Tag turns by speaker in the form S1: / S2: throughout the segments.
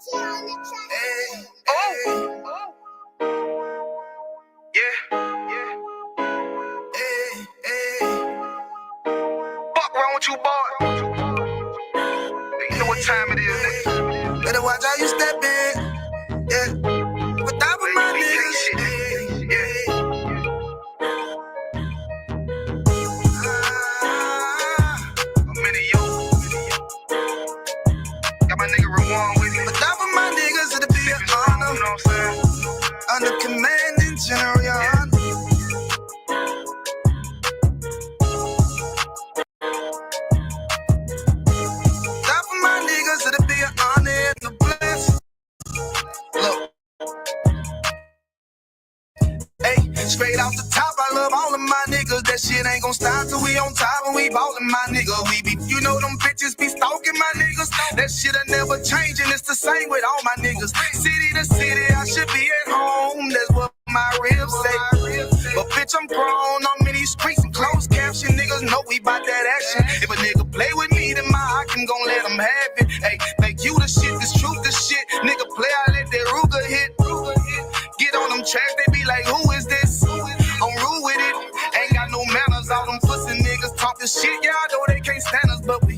S1: Hey, hey. Yeah. Hey, hey. Fuck wrong with you, boy? You know what time it is, nigga. Better watch how you step in. Yeah. But that was my niggas. Yeah. I'm in it, yo. Got my nigga Ramon with me. But that was my niggas, it'll be an honor. You know what I'm saying? Under commanding General YAHANNA. That for my niggas, it'll be an honor and a blessing. Look. Hey, straight off the top, I love all of my niggas. That shit ain't gon' stop till we on top and we ballin' my nigga. We be, you know them bitches be stalking my niggas. That shit'll never change and it's the same with all my niggas. City to city, I should be at home. That's what my ribs say. But bitch, I'm grown. I'm in these streets and closed caption. Niggas know we bout that action. If a nigga play with me, then my Hakim gon' let him have it. Hey, make you the shit, this truth the shit. Nigga play, I let that Ruger hit. Get on them tracks, they be like, who is this? I'm rude with it. Ain't got no manners. All them pussy niggas talking shit. Yeah, I know they can't stand us, but we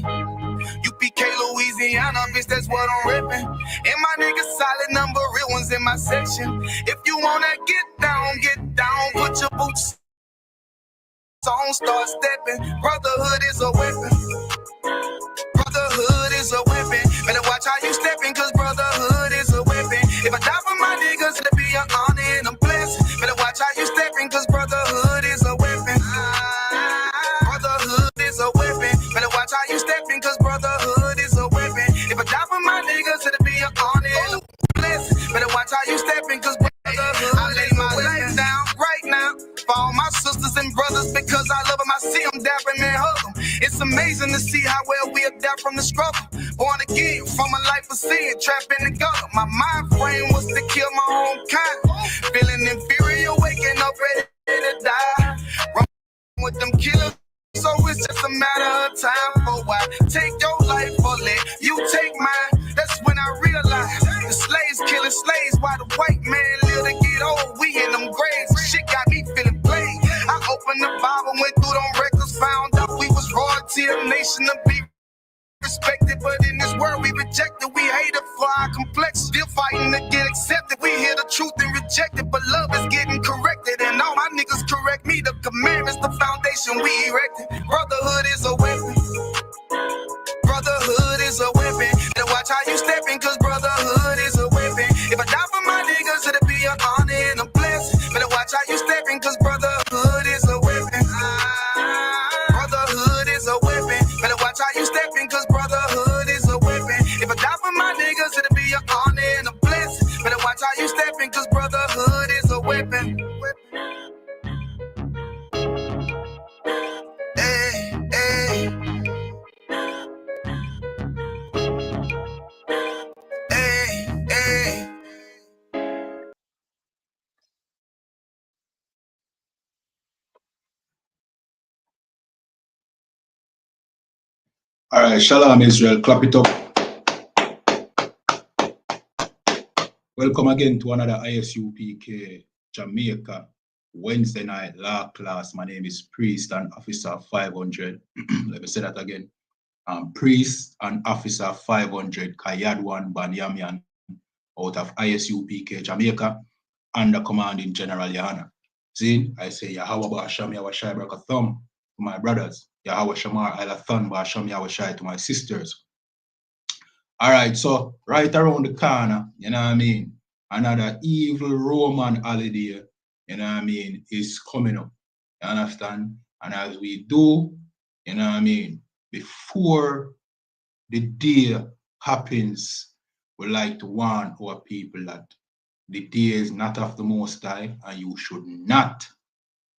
S1: U.P.K, Louisiana, bitch, that's what I'm rippin'. And my niggas solid number, real ones in my section. If you wanna get down, put your boots on, start stepping. Brotherhood is a weapon. Brotherhood is a weapon. Better watch how you stepping, cause brotherhood is a weapon. If I die for my niggas, it'll be an honor and a blessing. Better watch how you stepping, cause brotherhood is a weapon. Brotherhood is a weapon. Better watch how you stepping, cause brotherhood is a weapon. If I die for my niggas, it'll be an honor and a blessing. Better watch how you stepping, cause brotherhood. I lay my life down right now for all my sisters and brothers because I love them. I see them dapping and hug them. It's amazing to see how well we adapt from the struggle. Born again from a life of sin, trapped in the gutter. My mind frame was to kill my own kind. Feeling inferior, waking up ready to die. Running with them killers, so it's just a matter of time. For why take your life or let you take mine? That's when I realized the slaves killing slaves while the white man live to get old. We in them graves, shit got me feeling played. I opened the Bible, went through them records, found out we was royalty, a nation to be respected, but in this world we rejected. We hated for our complex, still fighting to get accepted. We hear the truth and reject it, but love is getting corrected. And all my niggas correct me. The commandments, the foundation we erected. Brotherhood is a weapon. Brotherhood is a weapon. Better watch how you stepping, cause brotherhood is a weapon. If I die for my niggas, it'll be an honor and a blessing. Better watch how you stepping, cause brotherhood is a weapon. Brotherhood is a weapon. Better watch how you stepping, cause brotherhood is a weapon. If I die for my niggas, it'll be an honor and a blessing. Better watch how you stepping, cause brotherhood is a weapon. Hey, hey. Hey, hey.
S2: All right, Shalom Israel, clap it up. Welcome again to another I.S.U.P.K Jamaica Wednesday night law class. My name is Priest and Officer 500. Let me say that again. Priest and Officer 500 Kayadwan Banyamian out of I.S.U.P.K Jamaica under commanding General YAHANNA. See, I say Yahweh Ba'asham Yahweh Brakathum to my brothers. Yahweh Shamar Alathon Ba'asham Yahweh to my sisters. All right, so right around the corner, you know what I mean, another evil Roman holiday, you know what I mean, is coming up. You understand? And as we do, you know what I mean, before the day happens, we like to warn our people that the day is not of the Most High and you should not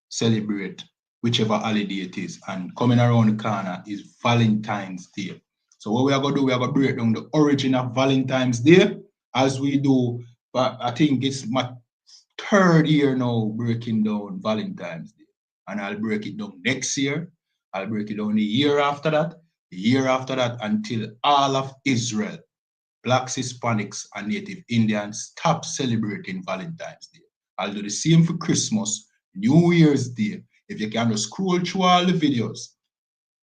S2: celebrate whichever holiday it is. And coming around the corner is Valentine's Day. So what we are going to do, we are going to break down the origin of Valentine's Day as we do, but I think it's my third year now breaking down Valentine's Day. And I'll break it down next year. I'll break it down the year after that, until all of Israel Blacks, Hispanics, and Native Indians stop celebrating Valentine's Day. I'll do the same for Christmas, New Year's Day. If you can just scroll through all the videos,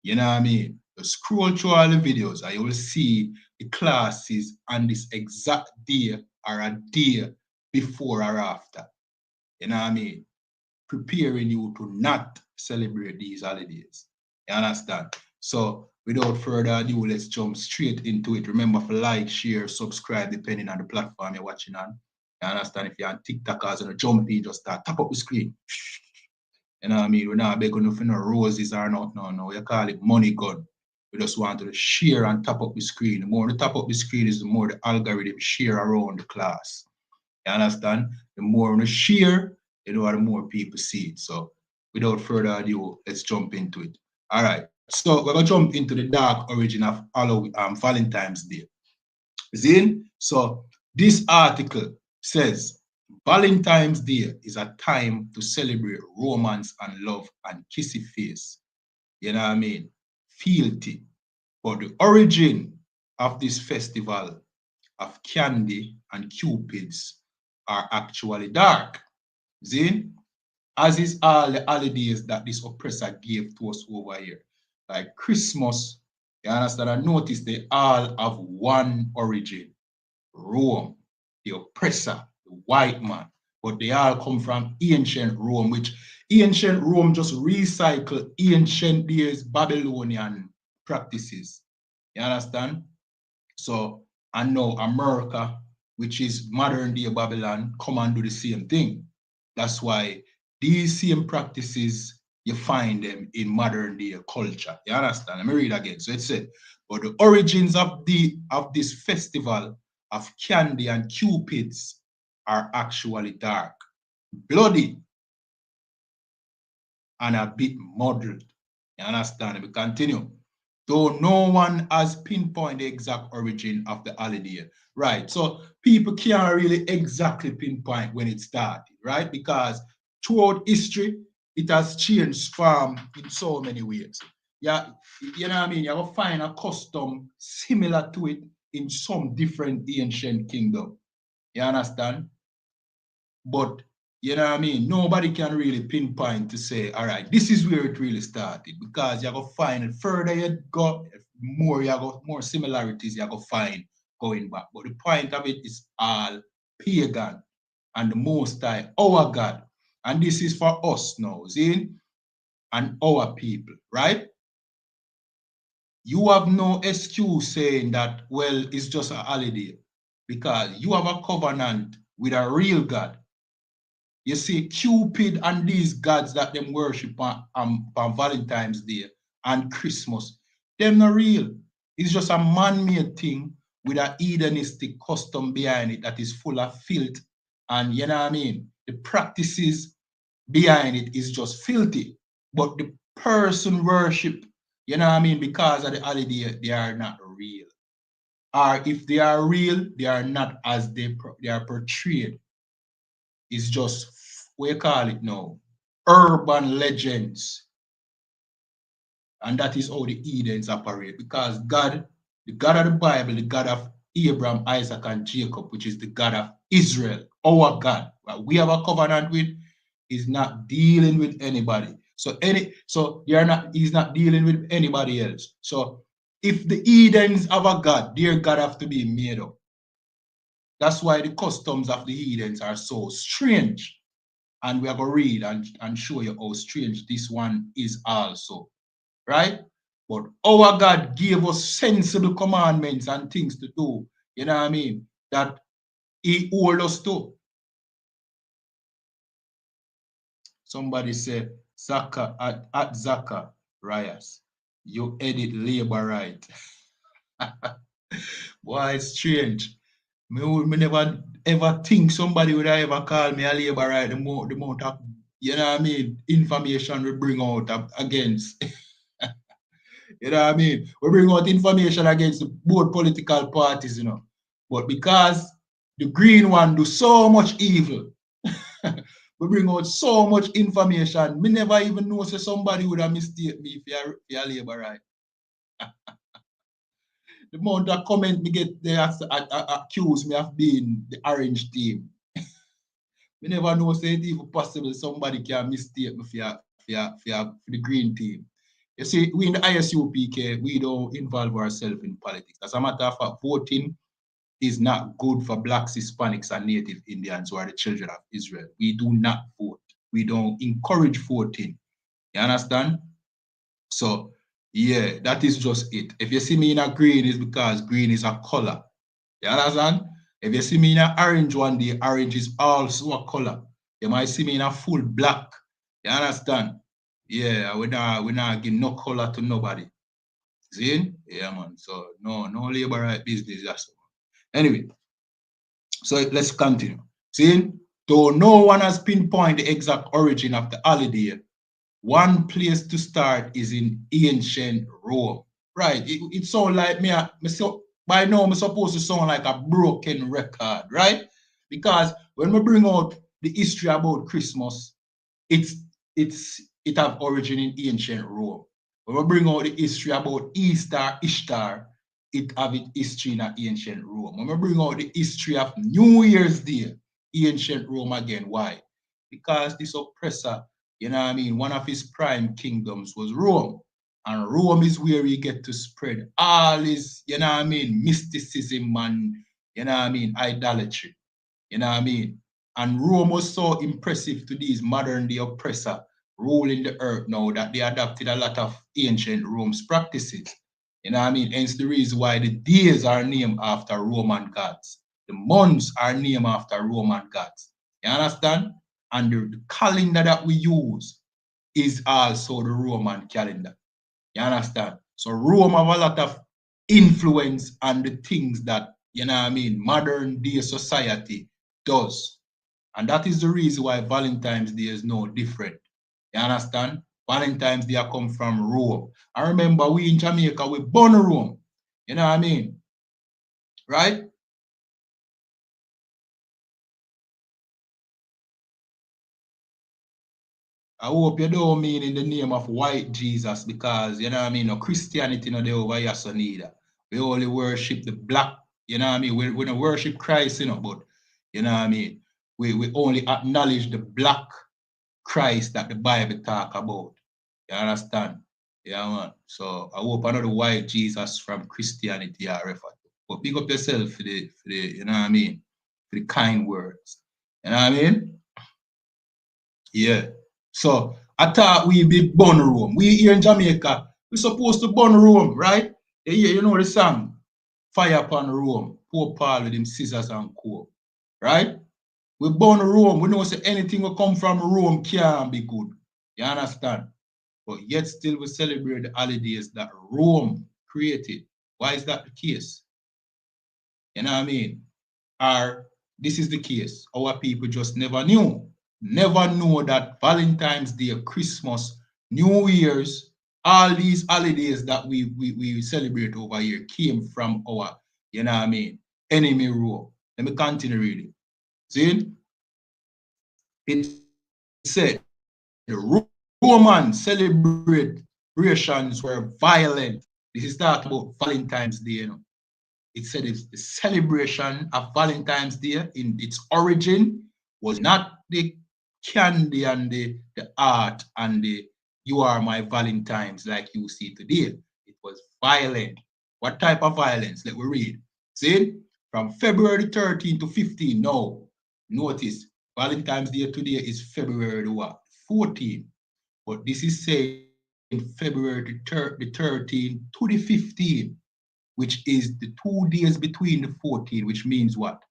S2: you know what I mean? Just scroll through all the videos and you will see the classes on this exact day or a day before or after. You know what I mean? Preparing you to not celebrate these holidays. You understand? So without further ado, let's jump straight into it. Remember to like, share, subscribe, depending on the platform you're watching on. You understand? If you're on TikTok or jump in, just start tap up the screen. You know what I mean? We're not begging you for no roses or not. No. We call it money gun. We just want to share and tap up the screen. The more the tap up the screen is the more the algorithm share around the class. You understand? The more we share, you know, the more people see it. So without further ado, let's jump into it. All right. So we're gonna jump into the dark origin of Valentine's Day. Zin? So this article says Valentine's Day is a time to celebrate romance and love and kissy face. You know what I mean? Fealty. But the origin of this festival of candy and cupids are actually dark. Zin? As is all the holidays that this oppressor gave to us over here. Like Christmas, you understand? I notice they all have one origin. Rome, the oppressor, the white man. But they all come from ancient Rome, which ancient Rome just recycled ancient days Babylonian practices. You understand? So, and now America, which is modern day Babylon, come and do the same thing. That's why these same practices, you find them in modern day culture. You understand? Let me read again. So it said, but the origins of this festival of candy and cupids are actually dark, bloody, and a bit muddled. You understand? Let me continue. Though no one has pinpointed the exact origin of the holiday. Right. So people can't really exactly pinpoint when it started, right? Because throughout history, it has changed from in so many ways. Yeah, you know what I mean? You're gonna find a custom similar to it in some different ancient kingdom. You understand? But you know what I mean? Nobody can really pinpoint to say, all right, this is where it really started, because you're gonna find it further you go, more similarities you're gonna find going back. But the point of it is all pagan and the Most High, our God. And this is for us now, see? And our people, right? You have no excuse saying that, well, it's just a holiday, because you have a covenant with a real God. You see, Cupid and these gods that them worship on Valentine's Day and Christmas, them not real. It's just a man-made thing with a hedonistic custom behind it that is full of filth. And you know what I mean? The practices behind it is just filthy. But the person worship, you know what I mean, because of the holiday, they are not real. Or if they are real, they are not as they are portrayed. It's just, we call it now, urban legends. And that is how the Edens operate. Because God, the God of the Bible, the God of Abraham, Isaac, and Jacob, which is the God of Israel, our God, what we have a covenant with, is not dealing with anybody. So he's not dealing with anybody else. So if the Edens have a God, their God have to be made up. That's why the customs of the Edens are so strange. And we are going to read and show you how strange this one is also, right? But our God gave us sensible commandments and things to do, you know what I mean, that he owed us to. Somebody said, Zaka, at Zaka, Rias, you edit labor right. Boy, it's strange. Me never ever think somebody would ever call me a labor right, the amount of, you know what I mean, information we bring out against. You know what I mean? We bring out information against both political parties, you know. But because the green one do so much evil, we bring out so much information. Me never even know say somebody would have mistake me if you're labor right. The amount of comment me get they accuse me of being the orange team. We never know say it even possible somebody can mistake me for the green team. You see, we in the I.S.U.P.K, we don't involve ourselves in politics. As a matter of fact, voting is not good for blacks, Hispanics, and Native Indians who are the children of Israel. We do not vote. We don't encourage voting. You understand? So, yeah, that is just it. If you see me in a green, it's because green is a color. You understand? If you see me in an orange one day, orange is also a color. You might see me in a full black. You understand? Yeah, we not give no color to nobody. See? Yeah, man. So no labor right business. That's anyway. So let's continue. See? Though no one has pinpointed the exact origin of the holiday, one place to start is in ancient Rome. Right? It sounds like by now I'm supposed to sound like a broken record, right? Because when we bring out the history about Christmas, it have origin in ancient Rome. When we bring out the history about Easter, Ishtar, it have its history in ancient Rome. When we bring out the history of New Year's Day, ancient Rome again. Why? Because this oppressor, you know what I mean, one of his prime kingdoms was Rome. And Rome is where he get to spread all his, you know what I mean, mysticism and, you know what I mean, idolatry. You know what I mean? And Rome was so impressive to these modern day oppressor ruling the earth now that they adopted a lot of ancient Rome's practices. You know what I mean? Hence the reason why the days are named after Roman gods. The months are named after Roman gods. You understand? And the calendar that we use is also the Roman calendar. You understand? So Rome have a lot of influence on the things that, you know what I mean, modern day society does. And that is the reason why Valentine's Day is no different. You understand? Valentine's Day come from Rome. I remember we in Jamaica, we born Rome. You know what I mean? Right? I hope you don't mean in the name of white Jesus because, you know what I mean, no Christianity no there over here so neither. We only worship the black, you know what I mean? We don't worship Christ, you know, but, you know what I mean? We only acknowledge the black Christ that the Bible talk about. You understand? Yeah, man. So I hope another white Jesus from Christianity are referred to. But big up yourself for the, you know what I mean? For the kind words. You know what I mean? Yeah. So I thought we be born Rome. We here in Jamaica, we supposed to burn Rome, right? Yeah, you know the song, Fire Upon Rome, Poor Paul with him scissors and co. Right? We born Rome. We know say anything will come from Rome can't be good. You understand? But yet still we celebrate the holidays that Rome created. Why is that the case? You know what I mean? Or this is the case. Our people just never knew. Never know that Valentine's Day, Christmas, New Year's, all these holidays that we celebrate over here came from our, you know what I mean, enemy Rome. Let me continue reading. See? It said the Roman celebrations were violent. This is talk about Valentine's Day, you know. It said it's the celebration of Valentine's Day in its origin was not the candy and the art and the you are my Valentine's like you see today. It was violent. What type of violence? Let me read. See? From February 13 to 15. Now, notice Valentine's Day today is February what? 14. But this is saying February the 13 to the 15, which is the 2 days between the 14, which means what?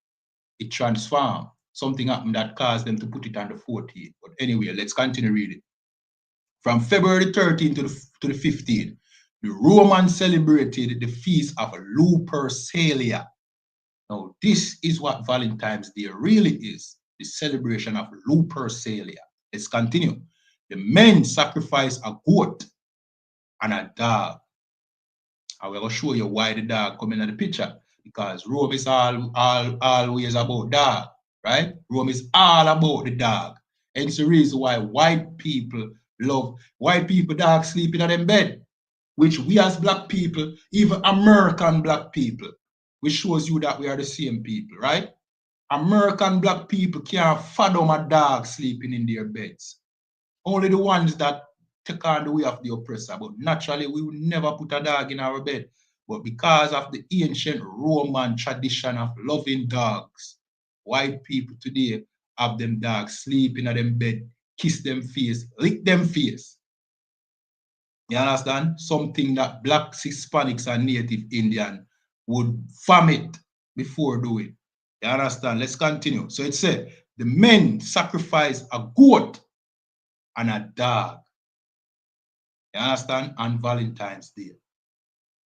S2: It transformed. Something happened that caused them to put it on the 14. But anyway, let's continue reading. From February 13 to the 15, the Romans celebrated the feast of Lupercalia. Now, this is what Valentine's Day really is, the celebration of Lupercalia. Let's continue. The men sacrifice a goat and a dog. I will show you why the dog come in the picture. Because Rome is always about dog, right? Rome is all about the dog. And it's the reason why white people dog sleeping in them bed. which we as black people, even American black people, which shows you that we are the same people, right? American black people can't fathom a dog sleeping in their beds. Only the ones that take on the way of the oppressor. But naturally, we would never put a dog in our bed. But because of the ancient Roman tradition of loving dogs, white people today have them dogs sleep in them bed, kiss them face, lick them face. You understand? Something that blacks, Hispanics, and Native Indian would vomit before doing. You understand? Let's continue. So it said, the men sacrifice a goat and a dog. You understand? On Valentine's Day.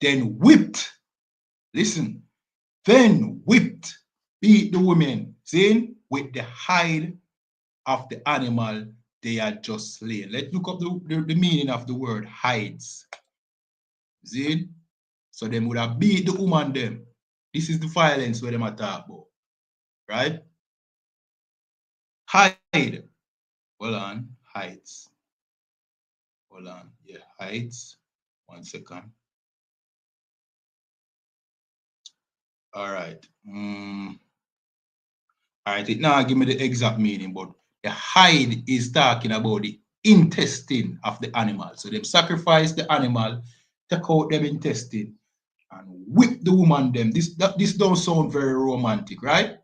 S2: Then whipped. Listen. Then whipped. Beat the women. See? With the hide of the animal they had just slain. Let's look up the meaning of the word hides. See? So them would have beat the woman them. This is the violence where them are talk about. Right? Hide. Hold on. Hides. Hold on. Yeah, hides. 1 second. All right. All right. It now give me the exact meaning, but the hide is talking about the intestine of the animal. So them sacrifice the animal, take out them intestine, and whip the woman them. This don't sound very romantic, right?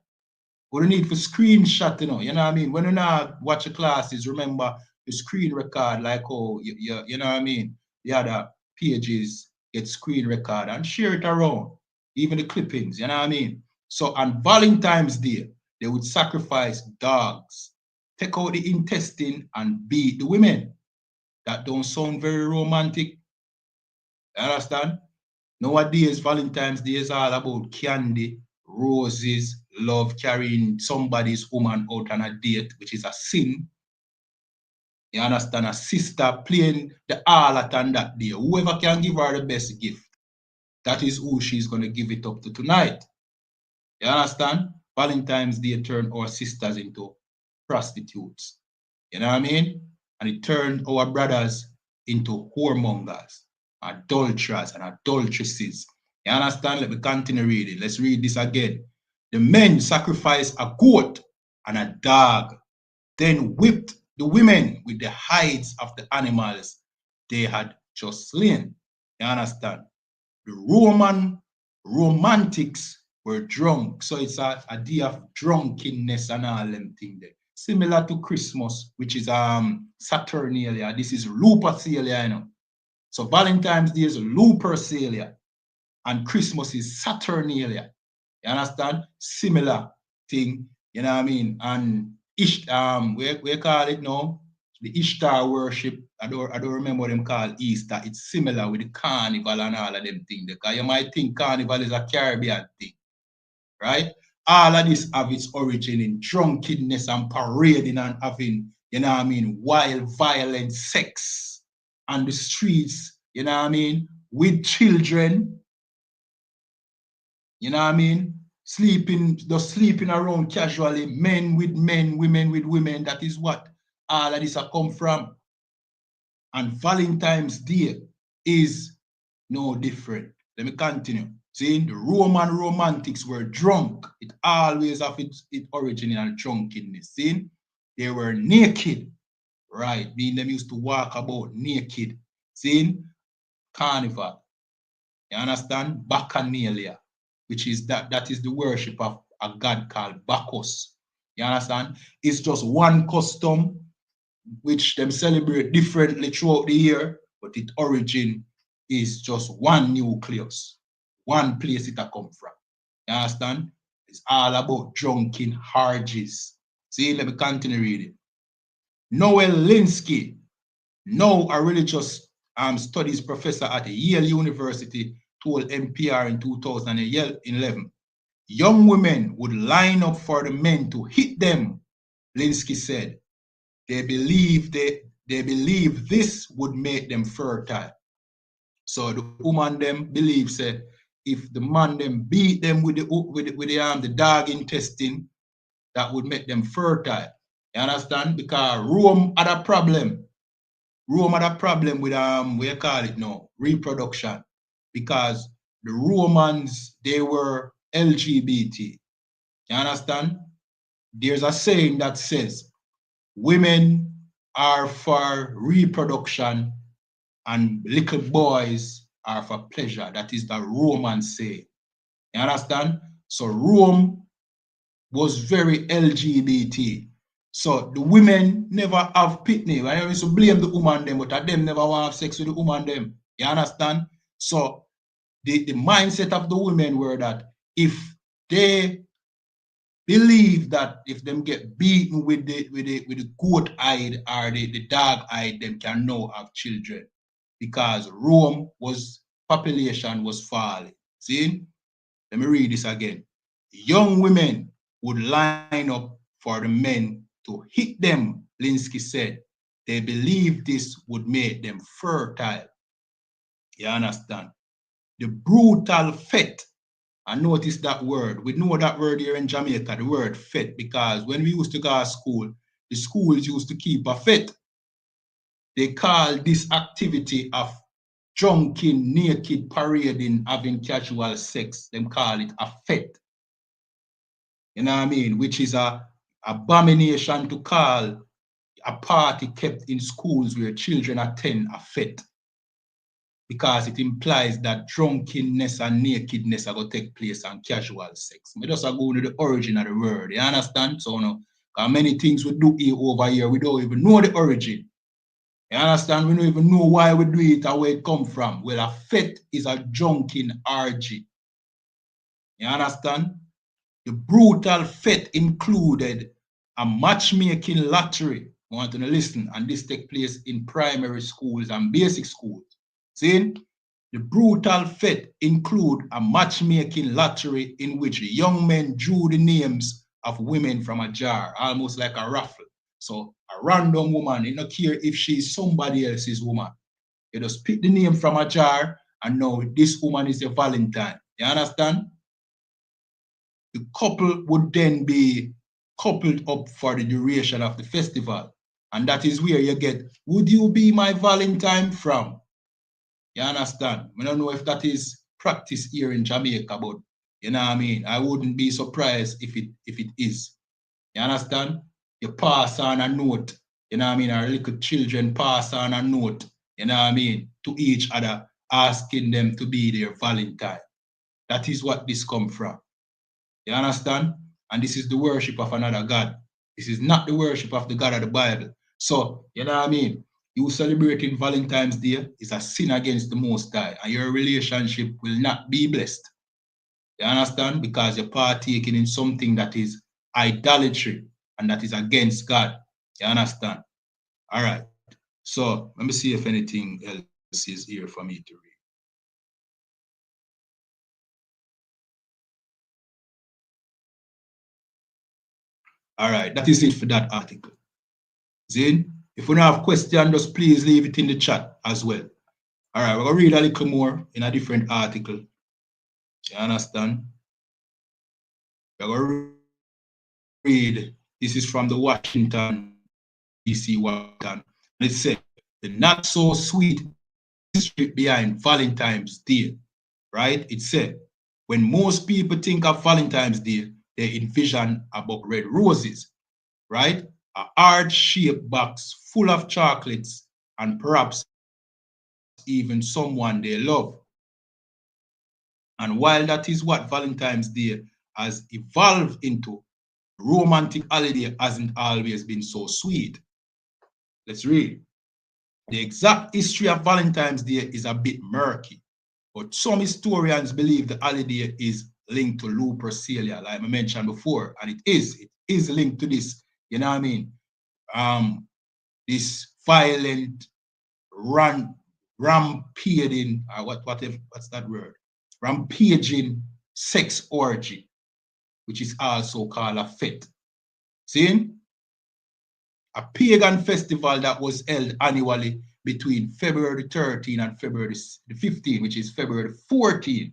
S2: What you need for screenshot, you know what I mean? When you now watch the classes, remember the screen record, like you know what I mean? The other pages get screen record and share it around, even the clippings, you know what I mean? So on Valentine's Day, they would sacrifice dogs, take out the intestine and beat the women. That don't sound very romantic. You understand? Nowadays, Valentine's Day is all about candy, roses, love, carrying somebody's woman out on a date, which is a sin. You understand? A sister playing the harlot on that day. Whoever can give her the best gift, that is who she's going to give it up to tonight. You understand? Valentine's Day turned our sisters into prostitutes. You know what I mean? And it turned our brothers into whoremongers, adulterers, and adulteresses. You understand? Let me continue reading. Let's read this again. The men sacrificed a goat and a dog, then whipped the women with the hides of the animals they had just slain. You understand? The Roman romantics were drunk. So it's a day of drunkenness and all them things there. Similar to Christmas, which is Saturnalia. This is Lupercalia, you know. So Valentine's Day is Lupercalia and Christmas is Saturnalia. You understand? Similar thing, you know what I mean? And we call it now the Ishtar worship. I don't remember what them call Easter. It's similar with the carnival and all of them things. Because you might think carnival is a Caribbean thing, right? All of this have its origin in drunkenness and parading and having, you know what I mean, wild, violent sex on the streets, you know what I mean, with children, you know what I mean, just sleeping around casually, men with men, women with women. That is what all of this have come from. And Valentine's Day is no different. Let me continue. See, the Roman romantics were drunk. It always have its original drunkenness. See, they were naked, right? Meaning them used to walk about naked. See, carnival. You understand? Bacchanalia, which is that is the worship of a god called Bacchus. You understand? It's just one custom which them celebrate differently throughout the year, but its origin is just one nucleus, one place it come from. You understand? It's all about drunken orgies. See, let me continue reading. Noel Linsky, now a religious studies professor at Yale University, told NPR in 2011, young women would line up for the men to hit them, Linsky said. They believe this would make them fertile. So the woman them believes that if the man them beat them with the dog intestine, that would make them fertile. You understand? Because Rome had a problem. Rome had a problem with what you call it now, reproduction, because the Romans, they were LGBT. You understand? There's a saying that says women are for reproduction and little boys are for pleasure. That is the Roman saying. You understand? So Rome was very LGBT. So the women never have picnic. I used to blame the woman them, but them never want to have sex with the woman them. You understand? So the mindset of the women were that if they believe that if them get beaten with the goat hide or the dog hide, them can now have children. Because Rome was population was falling. See? Let me read this again. Young women would line up for the men to hit them, Linsky said. They believed this would make them fertile. You understand? The brutal fete. I notice that word. We know that word here in Jamaica, the word fete, because when we used to go to school, the schools used to keep a fete. They call this activity of drunken, naked parading, having casual sex. Them call it a fete. You know what I mean? Which is a abomination to call a party kept in schools where children attend a fete, because it implies that drunkenness and nakedness are going to take place and casual sex. We just are going to the origin of the word. You understand? So, many things we do here over here, we don't even know the origin. You understand? We don't even know why we do it or where it come from. Well, a fete is a drunken orgy. You understand? The brutal fete included a matchmaking lottery. I want to listen, and this take place in primary schools and basic schools. See? The brutal fete include a matchmaking lottery in which young men drew the names of women from a jar, almost like a raffle. So a random woman, you don't care if she's somebody else's woman. You just pick the name from a jar and know this woman is a Valentine. You understand? The couple would then be coupled up for the duration of the festival. And that is where you get, would you be my Valentine from? You understand? I don't know if that is practice here in Jamaica, but you know what I mean? I wouldn't be surprised if it is. You understand? You pass on a note, you know what I mean? Our little children pass on a note, you know what I mean, to each other, asking them to be their Valentine. That is what this come from. You understand? And this is the worship of another God. This is not the worship of the God of the Bible. So, you know what I mean? You celebrating Valentine's Day is a sin against the Most High, and your relationship will not be blessed. You understand? Because you're partaking in something that is idolatry and that is against God. You understand? All right. So let me see if anything else is here for me to read. All right, that is it for that article. Zin, if you don't have questions, just please leave it in the chat as well. All right, we're going to read a little more in a different article. You understand? We're going to read, this is from the Washington, D.C. Washington. And it said, the not so sweet history behind Valentine's Day, right? It said, when most people think of Valentine's Day, they envision about red roses, right? A heart-shaped box full of chocolates and perhaps even someone they love. And while that is what Valentine's Day has evolved into, romantic holiday hasn't always been so sweet. Let's read. The exact history of Valentine's Day is a bit murky, but some historians believe the holiday is linked to Lupercalia, like I mentioned before, and it is linked to this, you know what I mean? This violent rampaging, what's that word? Rampaging sex orgy, which is also called a fete. See? A pagan festival that was held annually between February 13 and February 15, which is February 14,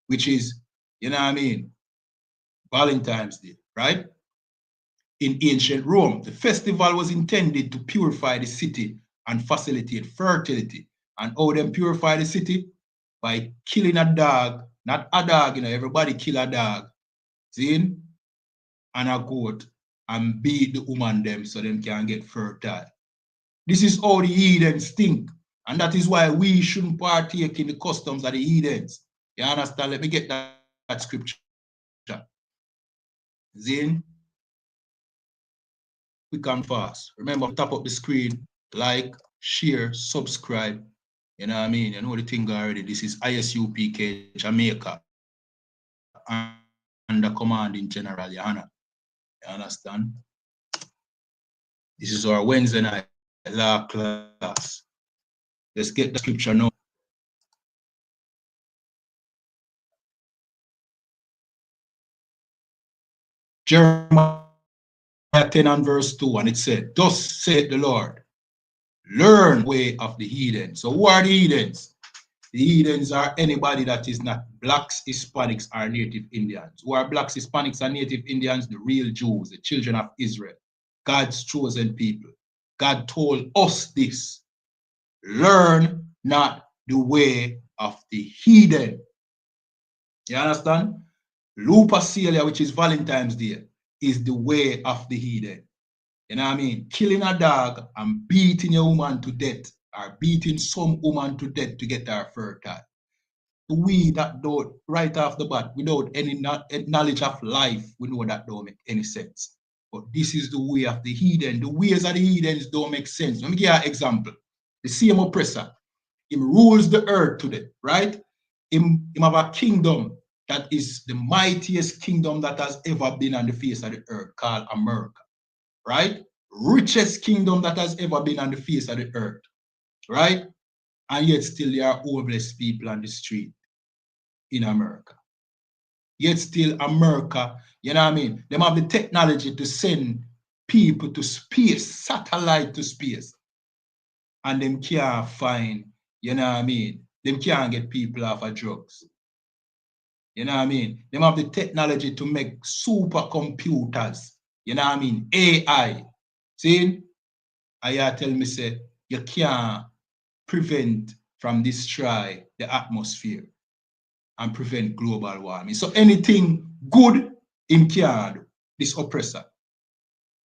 S2: which is, you know what I mean, Valentine's Day, right? In ancient Rome, the festival was intended to purify the city and facilitate fertility. And how them purify the city? By killing a dog, not a dog, everybody kill a dog, see, and a goat, and beat the woman them so them can get fertile. This is how the heathens think, and that is why we shouldn't partake in the customs of the heathens. You understand? Let me get that scripture. Zin, we come fast. Remember, tap up the screen, like, share, subscribe. You know what I mean? You know the thing already. This is I.S.U.P.K. Jamaica under command in General YAHANNA. You understand? This is our Wednesday night law class. Let's get the scripture now. Jeremiah 10 and verse 2, and it said, "Thus saith the Lord, learn the way of the heathen." So who are the heathens? The heathens are anybody that is not blacks, Hispanics, or native Indians. Who are blacks, Hispanics, and native Indians? The real Jews, the children of Israel, God's chosen people. God told us this: learn not the way of the heathen. You understand? Lupacelia, which is Valentine's Day, is the way of the heathen. You know what I mean? Killing a dog and beating a woman to death, or beating some woman to death to get her fertile. We that don't, right off the bat, without any knowledge of life, we know that don't make any sense. But this is the way of the heathen. The ways of the heathens don't make sense. Let me give you an example. The same oppressor, he rules the earth today, right? Him have a kingdom that is the mightiest kingdom that has ever been on the face of the earth, called America, right? Richest kingdom that has ever been on the face of the earth, right? And yet still there are homeless people on the street in America. Yet still America, you know what I mean? They have the technology to send people to space, satellite to space. And them can't find, you know what I mean? Them can't get people off of drugs. You know what I mean? Them have the technology to make supercomputers. You know what I mean? AI. See? I tell me say, you can't prevent from destroy the atmosphere and prevent global warming. So anything good, him can do, this oppressor.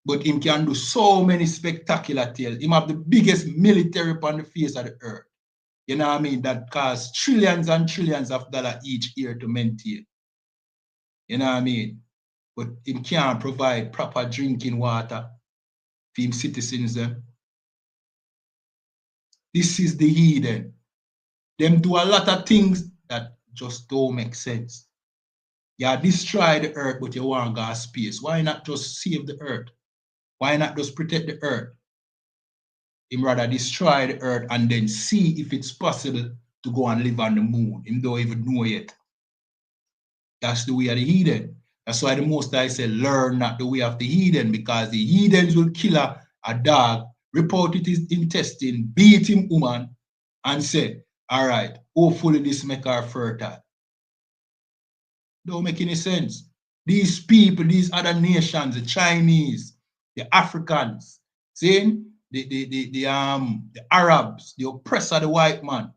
S2: But him can do so many spectacular things. Him have the biggest military upon the face of the earth. You know what I mean? That costs trillions and trillions of dollars each year to maintain. You know what I mean? But him can't provide proper drinking water for him citizens. This is the heathen. Them do a lot of things that just don't make sense. You destroy the earth, but you want to go space. Why not just save the earth? Why not just protect the earth? Him rather destroy the earth and then see if it's possible to go and live on the moon. Him don't even know yet. That's the way of the heathen. That's why the Most High say, learn not the way of the heathen, because the heathens will kill a dog, rip out his intestine, beat him woman, and say, all right, hopefully this make her fertile. Don't make any sense. These people, these other nations, the Chinese, the Africans, seeing the Arabs, the oppressor of the white man,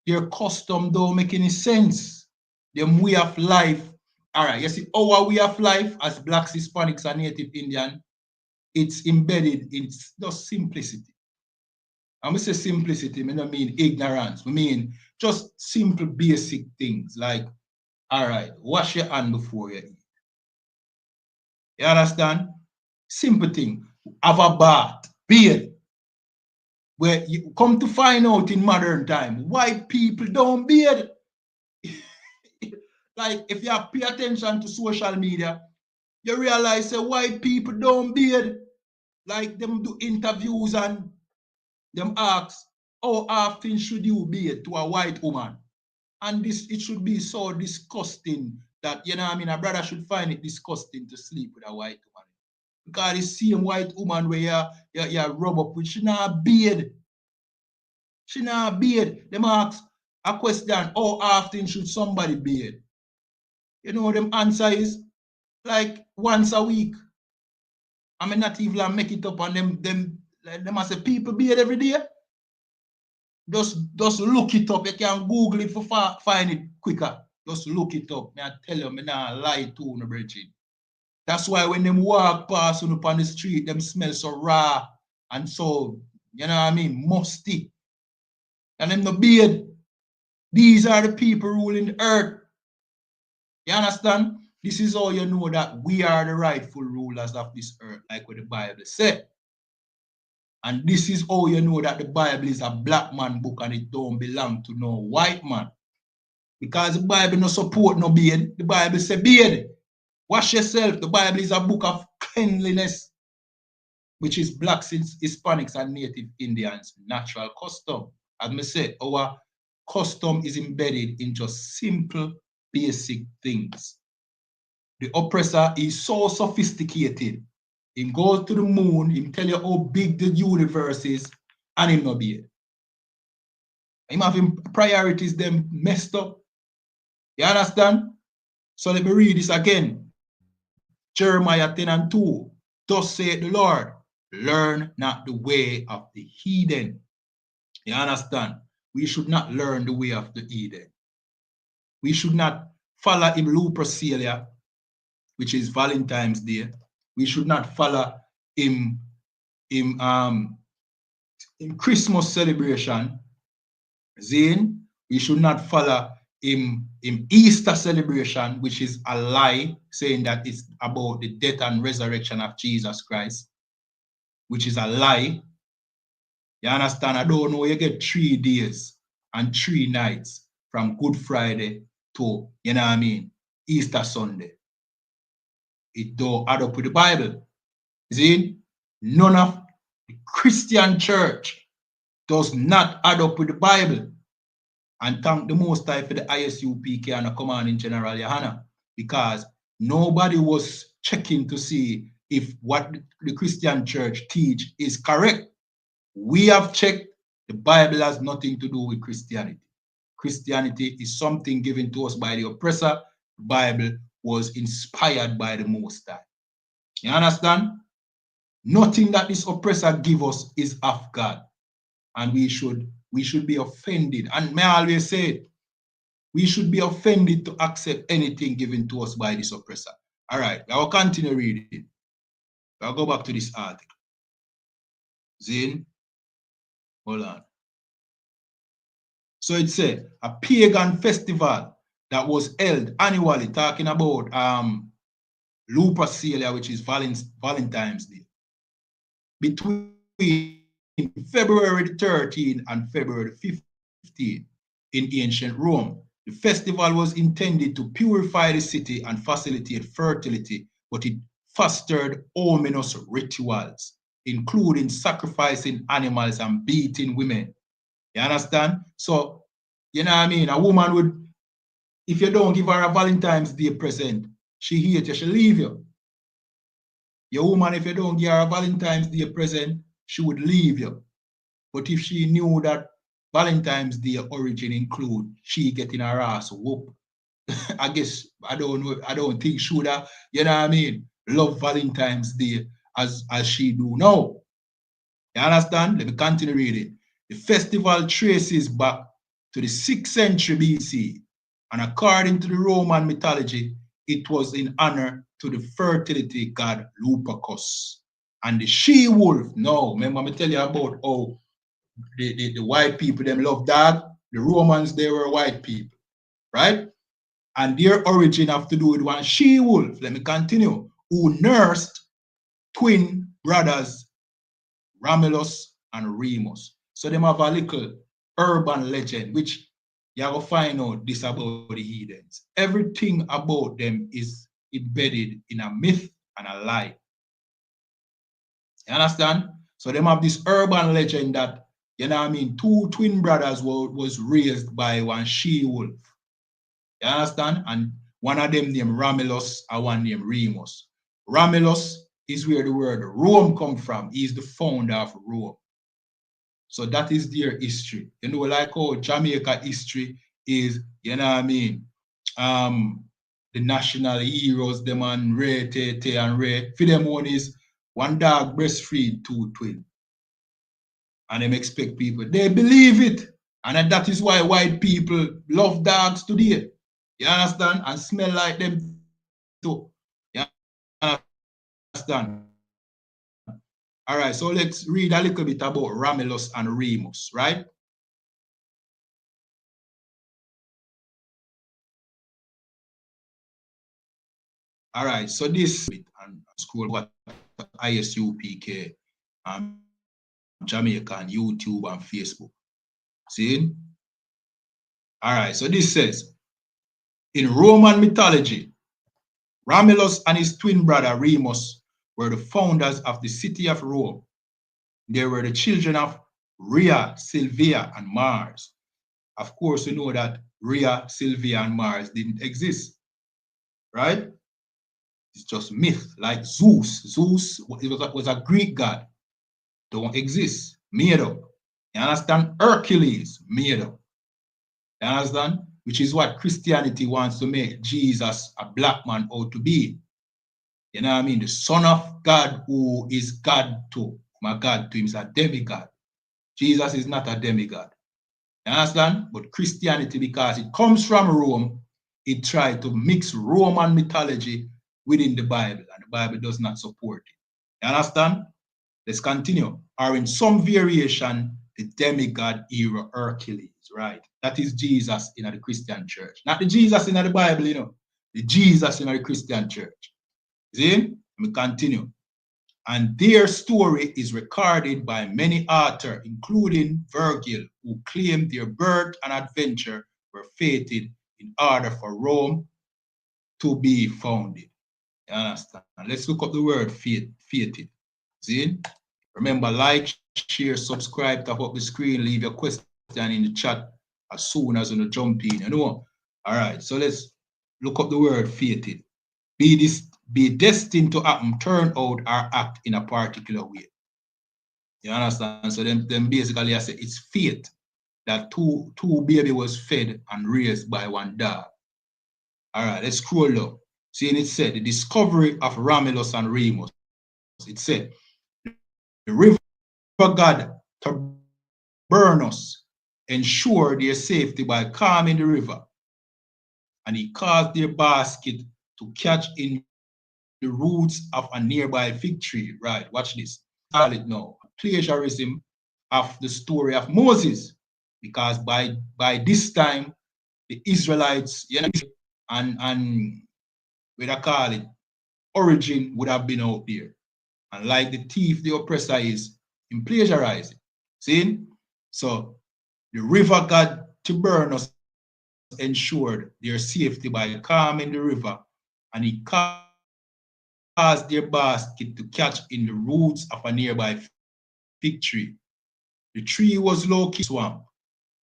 S2: their custom don't make any sense. Their way of life. All right, you see, our way of life as blacks, Hispanics, and Native Indian, it's embedded in just simplicity. And when I say simplicity, I don't mean ignorance. I mean just simple, basic things like, all right, wash your hand before you eat. You understand? Simple thing. Have a bath, bathe. Where you come to find out in modern time, white people don't bathe. Like, if you have pay attention to social media, you realize that white people don't bathe. Like, them do interviews and them ask, how often should you bathe to a white woman? And this, it should be so disgusting that, you know what I mean, a brother should find it disgusting to sleep with a white woman. Because the same white woman where you rub up with, she not bathe. She not bathe. Them ask a question, how often should somebody bathe? You know, them answer is like once a week. I mean, not even make it up on them. Them say people bathe every day. Just look it up. You can Google it for find it quicker. Just look it up. I tell you, I not lie to you, Bridget. That's why when them walk past on the street, them smell so raw and so, you know what I mean, musty. And them no beard. These are the people ruling the earth. You understand? This is how you know that we are the rightful rulers of this earth, like what the Bible said. And this is how you know that the Bible is a black man book and it don't belong to no white man. Because the Bible no support no beard. The Bible say beard. Wash yourself. The Bible is a book of cleanliness, which is blacks, Hispanics, and Native Indians' natural custom. As I said, our custom is embedded in just simple, basic things. The oppressor is so sophisticated. He goes to the moon, he tell you how big the universe is, and him no beard. Him having priorities them messed up. You understand? So let me read this again. Jeremiah 10:2. Thus saith the Lord, learn not the way of the heathen. You understand? We should not learn the way of the heathen. We should not follow him Lupercalia, which is Valentine's Day. We should not follow him Christmas celebration. Zane, we should not follow him Easter celebration, which is a lie, saying that it's about the death and resurrection of Jesus Christ, which is a lie. You understand? I don't know, you get 3 days and 3 nights from Good Friday to, you know what I mean, Easter Sunday. It don't add up with the Bible. See, none of the Christian church does not add up with the Bible. And thank the Most High for the I.S.U.P.K and the commanding general YAHANNA, because nobody was checking to see if what the Christian church teach is correct. We have checked. The Bible has nothing to do with Christianity. Christianity is something given to us by the oppressor. The Bible was inspired by the Most High. You understand? Nothing that this oppressor give us is of God. And we should be offended. And may I always say, we should be offended to accept anything given to us by this oppressor. All right, I will continue reading. I'll go back to this article. Zane, hold on. So it said, a pagan festival that was held annually, talking about Lupercalia, which is Valentine's Day, between February 13 and February 15 in ancient Rome. The festival was intended to purify the city and facilitate fertility, but it fostered ominous rituals, including sacrificing animals and beating women. You understand? So, you know what I mean? A woman would, if you don't give her a Valentine's Day present, she hates you, she'll leave you. Your woman, if you don't give her a Valentine's Day present, she would leave you. But if she knew that Valentine's Day origin include she getting her ass whooped, I guess, I don't know, I don't think she would have, you know what I mean, love Valentine's Day as she do now. You understand? Let me continue reading. The festival traces back to the 6th century BC, and according to the Roman mythology, it was in honor to the fertility god Lupercus and the she-wolf. No, remember me tell you about how the white people, them love dog. The Romans, they were white people, right? And their origin have to do with one she-wolf. Let me continue. Who nursed twin brothers, Romulus and Remus. So them have a little urban legend, which you have to find out this about the heathens. Everything about them is embedded in a myth and a lie. You understand? So them have this urban legend that, you know what I mean, 2 twin brothers was raised by one she-wolf. You understand? And one of them named Romulus and one named Remus. Romulus is where the word Rome come from. He's the founder of Rome. So that is their history. You know, like how Jamaica history is, you know what I mean? The national heroes, them and Ray, Tete and Ray. For them one is one dog breastfeed 2 twins. And them expect people, they believe it. And that is why white people love dogs today. You understand? And smell like them too. You understand? All right, so let's read a little bit about Romulus and Remus, right? All right, so this and scroll what I.S.U.P.K, Jamaica, and YouTube and Facebook. See? All right, so this says, in Roman mythology, Romulus and his twin brother Remus were the founders of the city of Rome. They were the children of Rhea, Sylvia, and Mars. Of course, you know that Rhea, Sylvia, and Mars didn't exist, right? It's just myth, like Zeus. Zeus was a Greek god, don't exist, made up. You understand? Hercules, made up. You understand? Which is what Christianity wants to make Jesus a black man out to be. You know what I mean? The Son of God who is God to, my God to him is a demigod. Jesus is not a demigod. You understand? But Christianity, because it comes from Rome, it tried to mix Roman mythology within the Bible, and the Bible does not support it. You understand? Let's continue. Or in some variation, the demigod era Hercules, right? That is Jesus in the Christian church. Not the Jesus in the Bible, you know. The Jesus in the Christian church. See? Let me continue. And their story is recorded by many authors, including Virgil, who claimed their birth and adventure were fated in order for Rome to be founded. You understand? Let's look up the word fated. See? Remember, like, share, subscribe, tap up the screen, leave your question in the chat as soon as you jump in. You know? All right, so let's look up the word fated. Be destined to happen, turn out, or act in a particular way. You understand? So then basically I say it's fate that two baby was fed and raised by one dog. All right, let's scroll up. See, and it said the discovery of Romulus and Remus. It said the river god Tibernus ensured their safety by calming the river, and he caused their basket to catch in the roots of a nearby fig tree. Right, watch this. Call it now. Plagiarism of the story of Moses, because by this time the Israelites, you know, and what I call it, origin would have been out there. And like the thief, the oppressor is in plagiarizing. See? So the river god Tibernus ensured their safety by calming the river, and he caused their basket to catch in the roots of a nearby fig tree. The tree was low-key swamp.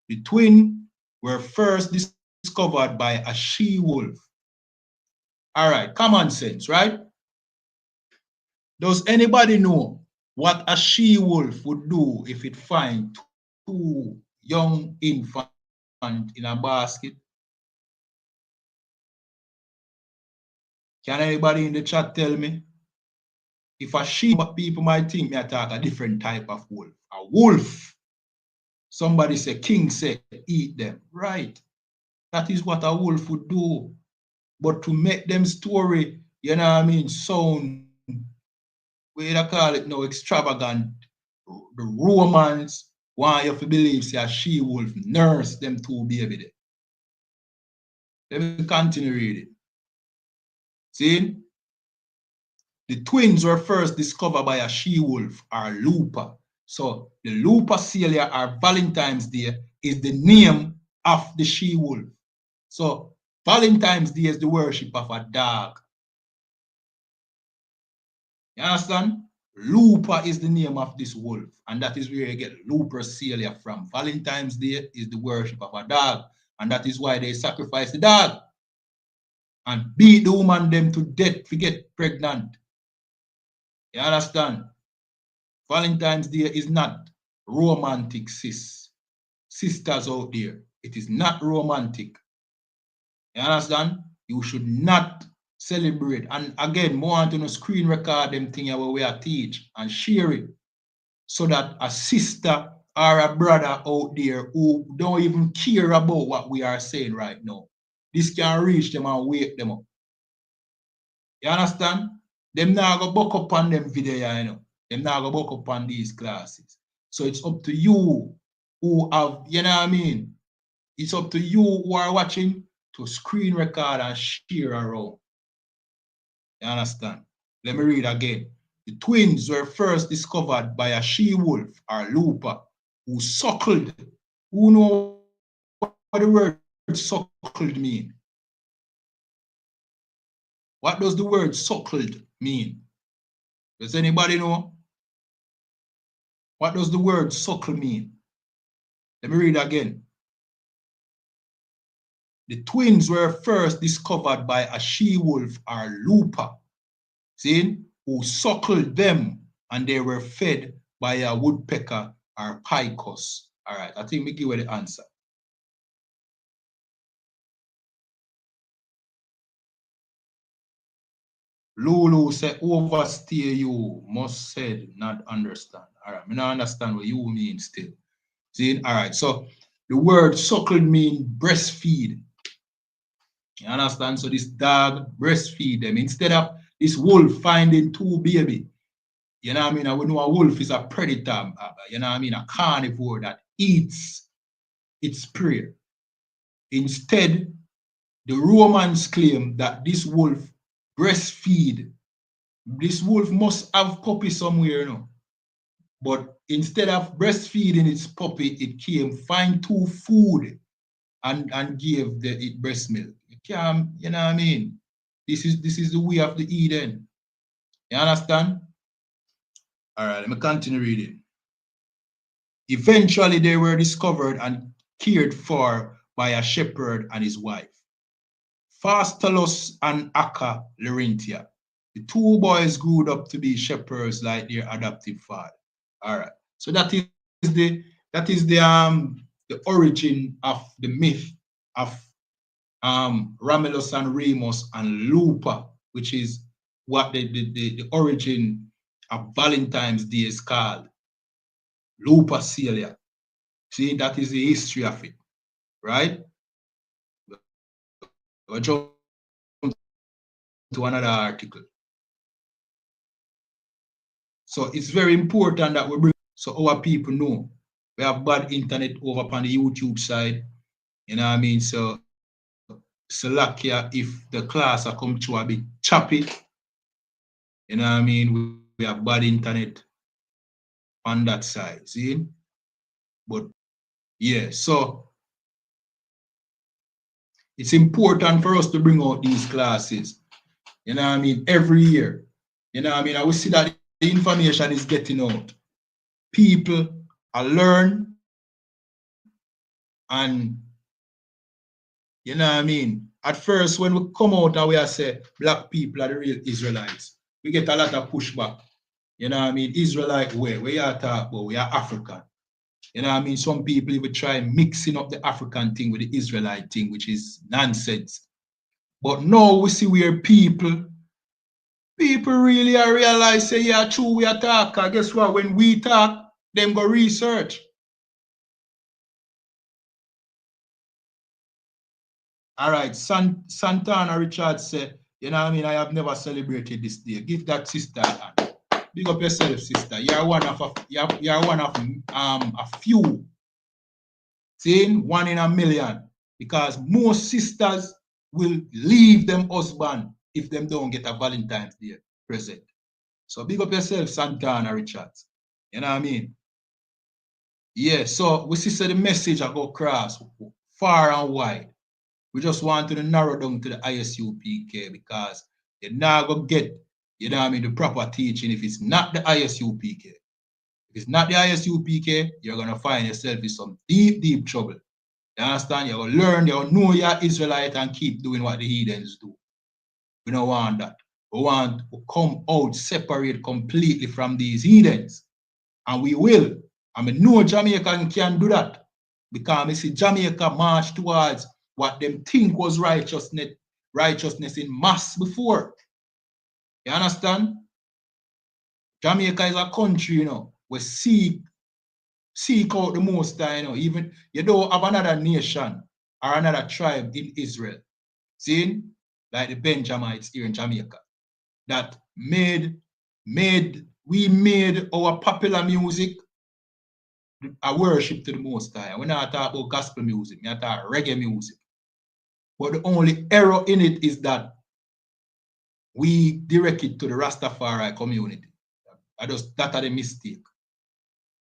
S2: The twins were first discovered by a she-wolf. All right, common sense, right? Does anybody know what a she-wolf would do if it finds two young infants in a basket? Can anybody in the chat tell me? If a she, people might think me attack a different type of wolf. A wolf. Somebody say, king said, eat them. Right. That is what a wolf would do. But to make them story, you know what I mean, sound, we call it now, extravagant. The Romans want you to believe say a she-wolf nurse them two baby there. Let me continue reading. See? The twins were first discovered by a she-wolf or Lupa. So the Lupercalia or Valentine's Day is the name of the she-wolf. So Valentine's Day is the worship of a dog. You understand? Lupa is the name of this wolf, and that is where you get Lupercalia from. Valentine's Day is the worship of a dog, and that is why they sacrifice the dog and beat the woman them to death to get pregnant. You understand? Valentine's Day is not romantic, sisters out there. It is not romantic. You understand? You should not celebrate. And again, more want to screen record them thing where we are teach and share it so that a sister or a brother out there who don't even care about what we are saying right now, this can reach them and wake them up. You understand? Them now go buck up on them video, you know. Them now go buck up on these classes. So it's up to you who have, you know what I mean? It's up to you who are watching to screen record and share around. You understand? Let me read again. The twins were first discovered by a she-wolf or looper who suckled. Who know what the word suckled mean? What does the word suckled mean? Does anybody know? What does the word suckle mean? Let me read again. The twins were first discovered by a she-wolf or looper, see, who suckled them, and they were fed by a woodpecker or picus. All right, I think we give you the answer. Lulu said, overstay you, must said, not understand. All right, I don't understand what you mean still. See, all right, so the word suckled means breastfeed. You understand? So this dog breastfeed them. Instead of this wolf finding two baby, you know what I mean? We know a wolf is a predator, you know what I mean? A carnivore that eats its prey. Instead, the Romans claim that this wolf breastfeed. This wolf must have puppy somewhere, you know. But instead of breastfeeding its puppy, it came, find two food and gave it breast milk. You can't, you know what I mean? This is the way of the Eden. You understand? All right, let me continue reading. Eventually, they were discovered and cared for by a shepherd and his wife, Faustulus and Akka Larentia. The two boys grew up to be shepherds like their adoptive father. All right, so that is the origin of the myth of Romulus and Remus and Lupa, which is what the origin of Valentine's Day is called. Lupercalia. See, that is the history of it, right? We'll jump to another article. So it's very important that we bring, so our people know we have bad internet over on the YouTube side. You know what I mean? So Salakia, if the class are come to a bit choppy, you know what I mean? We have bad internet on that side, see? But yeah, so it's important for us to bring out these classes, you know what I mean, every year. You know what I mean? I will see that the information is getting out. People are learn and, you know what I mean? At first, when we come out and we are say black people are the real Israelites, we get a lot of pushback. You know what I mean? Israelite where you are talking about, we are African. You know what I mean? Some people even try mixing up the African thing with the Israelite thing, which is nonsense. But now we see where people really are realize, say, yeah, true, we are talking. Guess what? When we talk, them go research. All right, Santana Richard said, you know what I mean? I have never celebrated this day. Give that sister a hand. Big up yourself, sister. You're one of a few. Saying 1 in a million. Because most sisters will leave them husband if them don't get a Valentine's Day present. So big up yourself, Santana Richards. You know what I mean? Yeah, so we see the message I go across far and wide. We just want to narrow down to the I.S.U.P.K because you're not going to get, you know what I mean, the proper teaching if it's not the I.S.U.P.K. If it's not the I.S.U.P.K, you're going to find yourself in some deep, deep trouble. You understand? You're going to learn, you're going to know you're Israelite and keep doing what the heathens do. We don't want that. We want to come out, separate completely from these heathens. And we will. I mean, no Jamaican can do that. Because I see Jamaica march towards what them think was righteousness in mass before. You understand? Jamaica is a country, you know, we seek Seek out the Most High, you know. Even you don't have another nation or another tribe in Israel. See? Like the Benjamites here in Jamaica. That we made our popular music a worship to the Most High. We're not talking about gospel music, we're talking reggae music. But the only error in it is that we direct it to the Rastafari community. That are the mistake.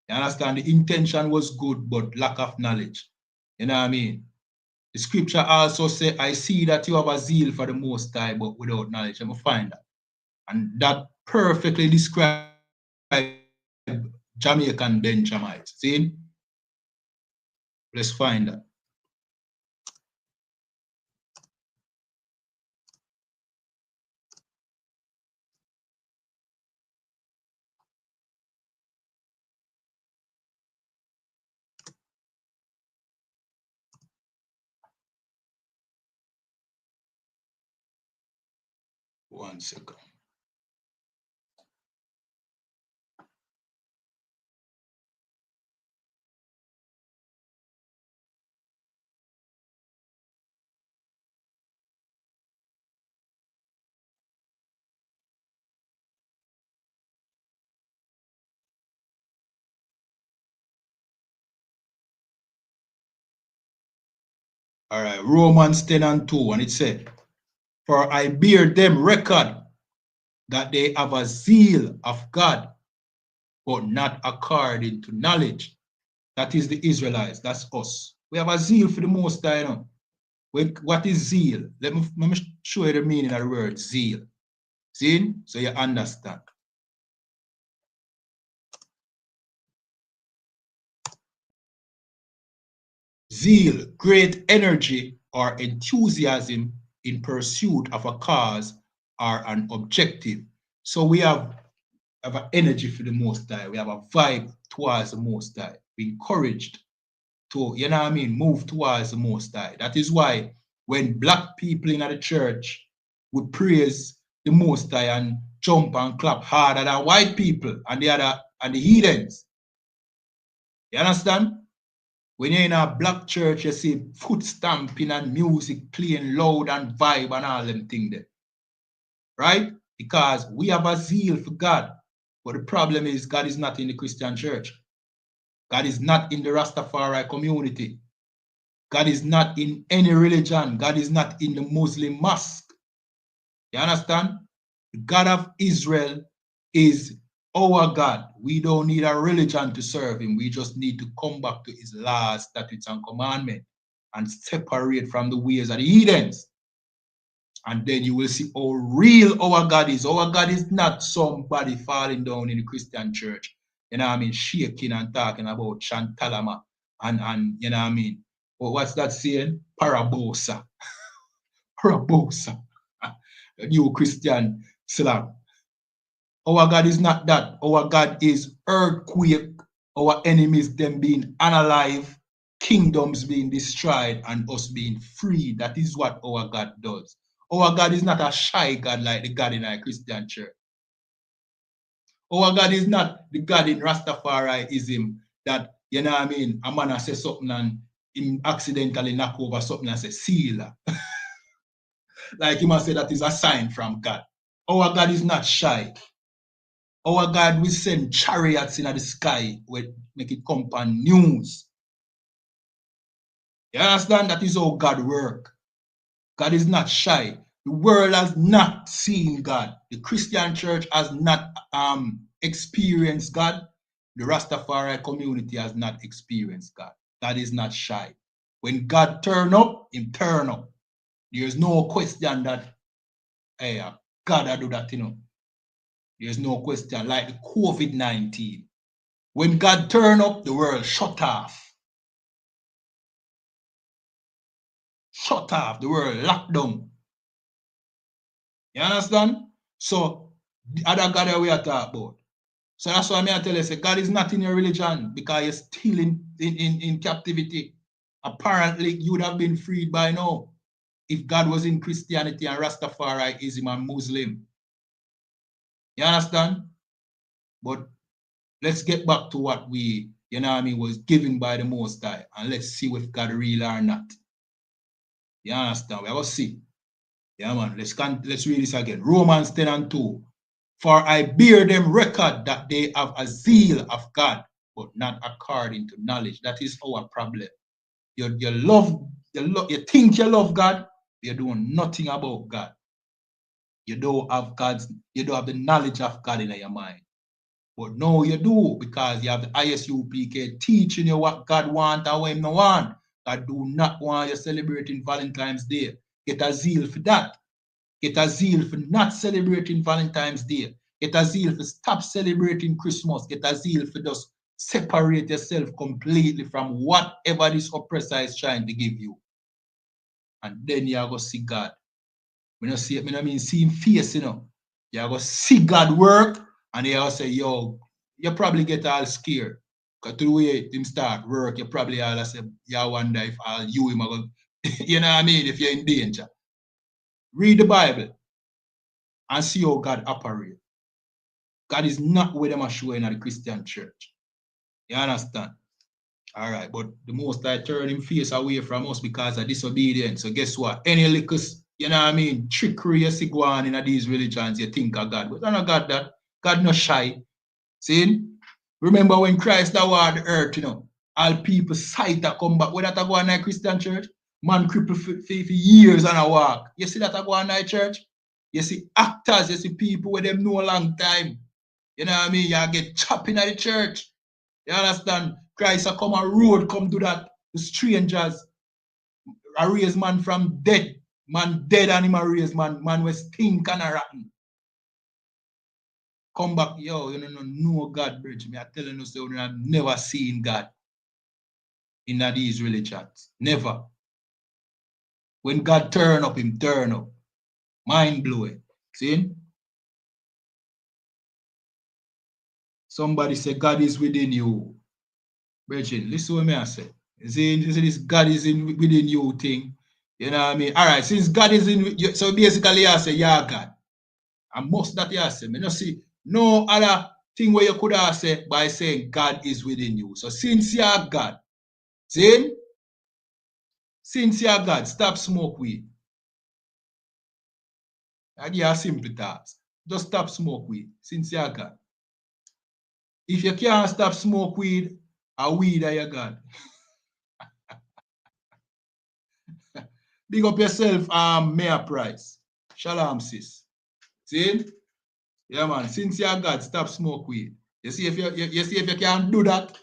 S2: You understand? The intention was good, but lack of knowledge. You know what I mean? The scripture also says, I see that you have a zeal for the Most High, but without knowledge. I'm going to find that. And that perfectly describes Jamaican Benjamites. See? Let's find that. One second. All right, Romans 10:2, and it said, for I bear them record that they have a zeal of God, but not according to knowledge. That is the Israelites, that's us. We have a zeal for the Most High. You know? What is zeal? Let me show you the meaning of the word zeal. See? So you understand. Zeal, great energy or enthusiasm in pursuit of a cause or an objective. So we have an energy for the Most High. We have a vibe towards the Most High. We're encouraged to, you know what I mean, move towards the Most High. That is why when black people in the church would praise the Most High and jump and clap harder than white people and the heathens. You understand? When you're in a black church, you see foot stamping and music playing loud and vibe and all them things there. Right? Because we have a zeal for God. But the problem is God is not in the Christian church. God is not in the Rastafari community. God is not in any religion. God is not in the Muslim mosque. You understand? The God of Israel is our God. We don't need a religion to serve him. We just need to come back to his laws, statutes, and commandments and separate from the ways of the heathens. And then you will see how real our God is. Our God is not somebody falling down in the Christian church, you know what I mean, shaking and talking about Chantalama and you know what I mean. But what's that saying? Parabosa. Parabosa. A new Christian slang. Our God is not that. Our God is earthquake, our enemies them being unalive, kingdoms being destroyed, and us being free. That is what our God does. Our God is not a shy God like the God in our Christian church. Our God is not the God in Rastafariism that, you know what I mean, a man say something and him accidentally knock over something and say, seal. Like he must say that is a sign from God. Our God is not shy. Our God will send chariots in the sky where make it come on news. You understand? That is how God work. God is not shy. The world has not seen God. The Christian church has not experienced God. The Rastafari community has not experienced God. God is not shy. When God turn up, him turn up. There's no question that, hey, God I do that, you know. There's no question. Like the COVID-19. When God turn up, the world shut off. Shut off. The world locked down. You understand? So the other God that we are talking about. So that's why I tell you, say, God is not in your religion because you're still in captivity. Apparently, you would have been freed by now if God was in Christianity and Rastafariism and Muslim. You understand? But let's get back to what we you know what I mean, was given by the Most High. And let's see if God real or not. You understand? We are going to see. Yeah, man. Let's read this again. Romans 10:2. For I bear them record that they have a zeal of God, but not according to knowledge. That is our problem. You think you love God, you're doing nothing about God. You don't have the knowledge of God in your mind. But no, you do, because you have the I.S.U.P.K teaching you what God wants and what He don't want. God do not want you celebrating Valentine's Day. Get a zeal for that. Get a zeal for not celebrating Valentine's Day. Get a zeal for stop celebrating Christmas. Get a zeal for just separate yourself completely from whatever this oppressor is trying to give you. And then you are going to see God. I mean see Him face, you know. You are going to see God work, and you are say, yo, you probably get all scared. Because the way Him start work, you probably all say, you wonder if all you Him are going you know what I mean, if you're in danger. Read the Bible and see how God operates. God is not where them are showing at the Christian church. You understand? All right, but the Most High turn Him face away from us because of disobedience. So guess what? Any little, you know what I mean, trickery you see go on in these religions, you think of God. But I don't God that. God not shy. See? Remember when Christ that was the earth, you know, all people sight that come back. Where that go on in a Christian church? Man crippled for years and a walk. You see that go on in a church? You see actors, you see people with them know a long time. You know what I mean? You get chopping at the church. You understand? Christ come a road, come to that. The strangers. I raise man from dead. Man dead and him a raise man. Man was stink and a rotten. Come back, yo, you don't know God, bridge. Me, I telling you, so you have never seen God in these religions. Never. When God turn up, Him turn up. Mind blowing. See? Somebody say God is within you. Brethren, listen what me I say. See this God is within you thing. You know what I mean? All right, since God is in you, so basically I say, yeah, God. And most that you say, me no see no other thing where you could have said by saying God is within you. So since you are God, see? Since you are God, stop smoke weed. I give you a simple task. Just stop smoke weed. Since you are God. If you can't stop smoke weed, a weed are your God. Big up yourself, Mayor Price. Shalom, sis. See? Yeah, man. Since you're God, stop smoke weed. You see, if you can't do that,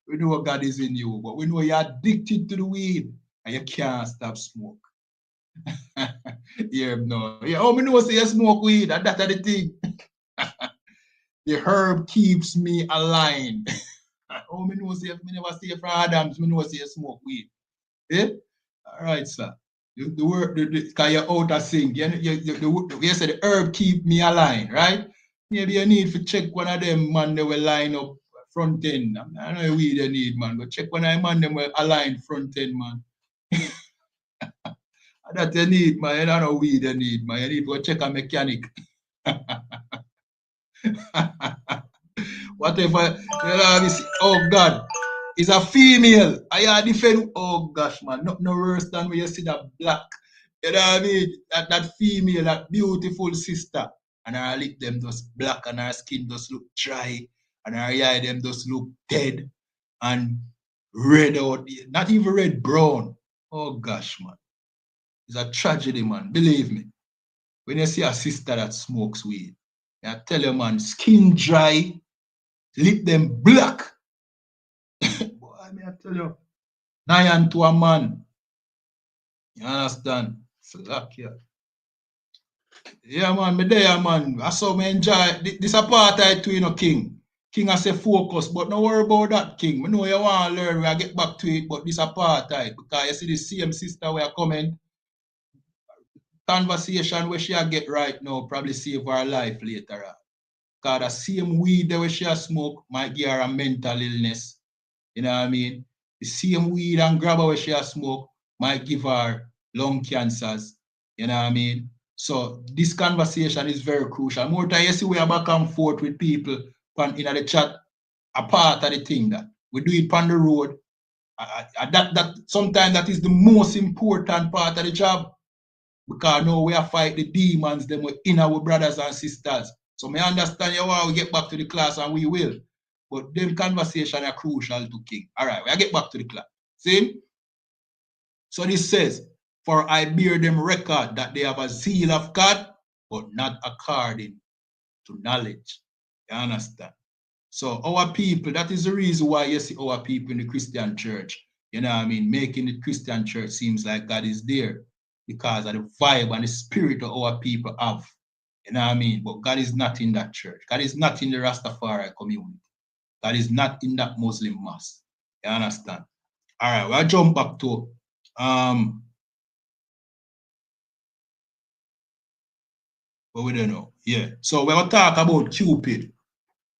S2: we know God is in you, but we know you're addicted to the weed and you can't stop smoke. Yeah, no. Yeah, oh, me know say you smoke weed, and that's the thing. The herb keeps me aligned. Oh, me know say me never see from Adams, me know say you smoke weed. Eh? All right, sir. The word, because you're out of sync. You said the herb keep me aligned, right? Maybe you need to check one of them, man, they will line up front end. I don't know weed you need, man, but check one of them, man, them will align front end, man. That you need, man. You don't know weed you need, man. You need to go check a mechanic. Whatever, you know, this, oh God, it's a female. I defend, oh gosh, man, no worse than when you see that black, you know what I mean? That female, that beautiful sister, and her lip them just black and her skin just look dry, and her eye them just look dead and red out, not even red, brown. Oh gosh, man. It's a tragedy, man. Believe me. When you see a sister that smokes weed, I tell you, man, skin dry, lip them black. Boy, I mean, I tell you, nine to a man. You understand? Slack, yeah. Yeah, man, me there, man. I saw me enjoy. This apartheid to, you know, King. King I say focus, but no worry about that, King. I know you want to learn, I get back to it, but this apartheid, because you see the same sister where I coming, conversation where she get right now, probably save her life later on. Because the same weed that she smoke might give her a mental illness. You know what I mean? The same weed and grabber where she smoke might give her lung cancers. You know what I mean? So this conversation is very crucial. More time you see we are back and forth with people in the chat. a part of the thing that we do it on the road. That sometimes that is the most important part of the job. Because now we are fight the demons, them in our brothers and sisters. So I understand you why we get back to the class and we will. But them conversation are crucial to King. All right, we get back to the class. See? So this says, for I bear them record that they have a zeal of God, but not according to knowledge. You understand? So our people, that is the reason why you see our people in the Christian church, you know what I mean, making the Christian church seems like God is there because of the vibe and the spirit of our people have. You know what I mean? But God is not in that church. God is not in the Rastafari community. God is not in that Muslim mosque. You understand? All right, we'll jump back to what we don't know. Yeah. So we're gonna talk about Cupid,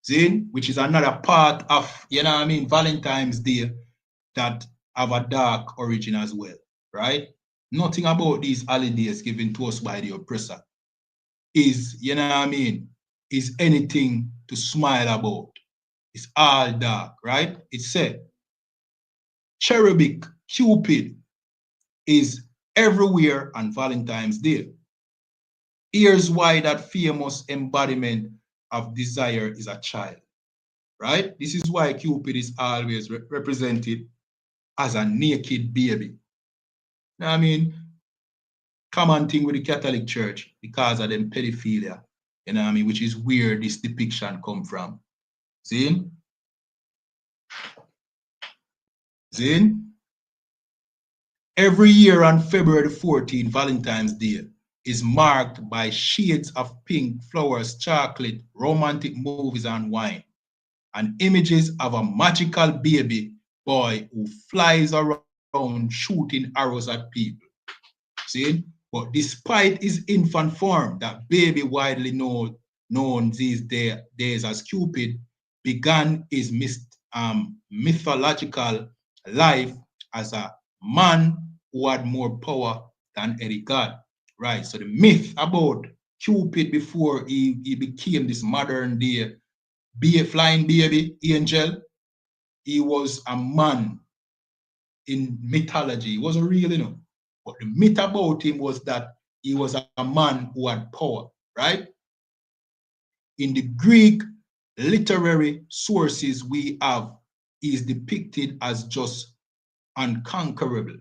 S2: see, which is another part of, you know what I mean, Valentine's Day that have a dark origin as well, right? Nothing about these holidays given to us by the oppressor is, you know what I mean, is anything to smile about. It's all dark, right? It said, cherubic Cupid is everywhere on Valentine's Day. Here's why that famous embodiment of desire is a child, right? This is why Cupid is always represented as a naked baby. Now, I mean, common thing with the Catholic Church because of them pedophilia, you know what I mean, which is where this depiction come from. See? See? Every year on February 14, Valentine's Day is marked by shades of pink, flowers, chocolate, romantic movies, and wine, and images of a magical baby boy who flies around shooting arrows at people. See? But despite his infant form, that baby widely known these days as Cupid, began his mythological life as a man who had more power than any god. Right. So the myth about Cupid before he became this modern day flying baby angel, he was a man in mythology. He wasn't real, you know. But the myth about him was that he was a man who had power, right? In the Greek literary sources we have, he is depicted as just unconquerable,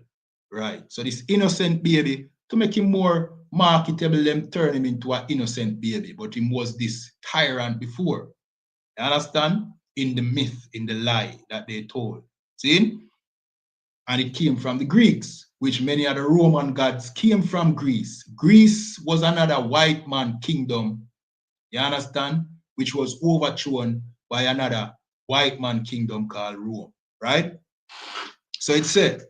S2: right? So this innocent baby, to make him more marketable, them turn him into an innocent baby, but him was this tyrant before. You understand? In the myth, in the lie that they told. See? And it came from the Greeks, which many of the Roman gods came from Greece. Greece was another white man kingdom, you understand, which was overthrown by another white man kingdom called Rome, right? So it said,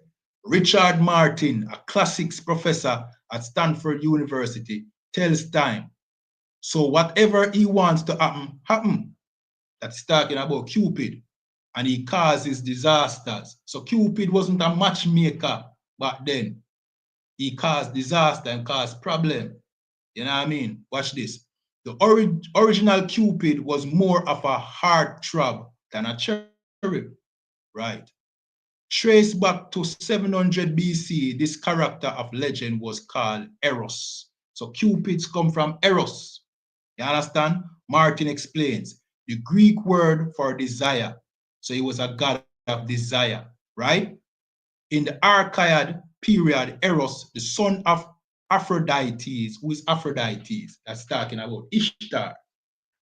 S2: Richard Martin, a classics professor at Stanford University, tells time. So whatever he wants to happen, happen. That's talking about Cupid. And he causes disasters. So Cupid wasn't a matchmaker back then. He caused disaster and caused problem. You know what I mean? Watch this. The original Cupid was more of a heartthrob than a cherub, right? Traced back to 700 BC, this character of legend was called Eros. So Cupids come from Eros. You understand? Martin explains the Greek word for desire. So he was a god of desire, right? In the Archaeid period, Eros, the son of Aphrodite, who is Aphrodite? That's talking about Ishtar.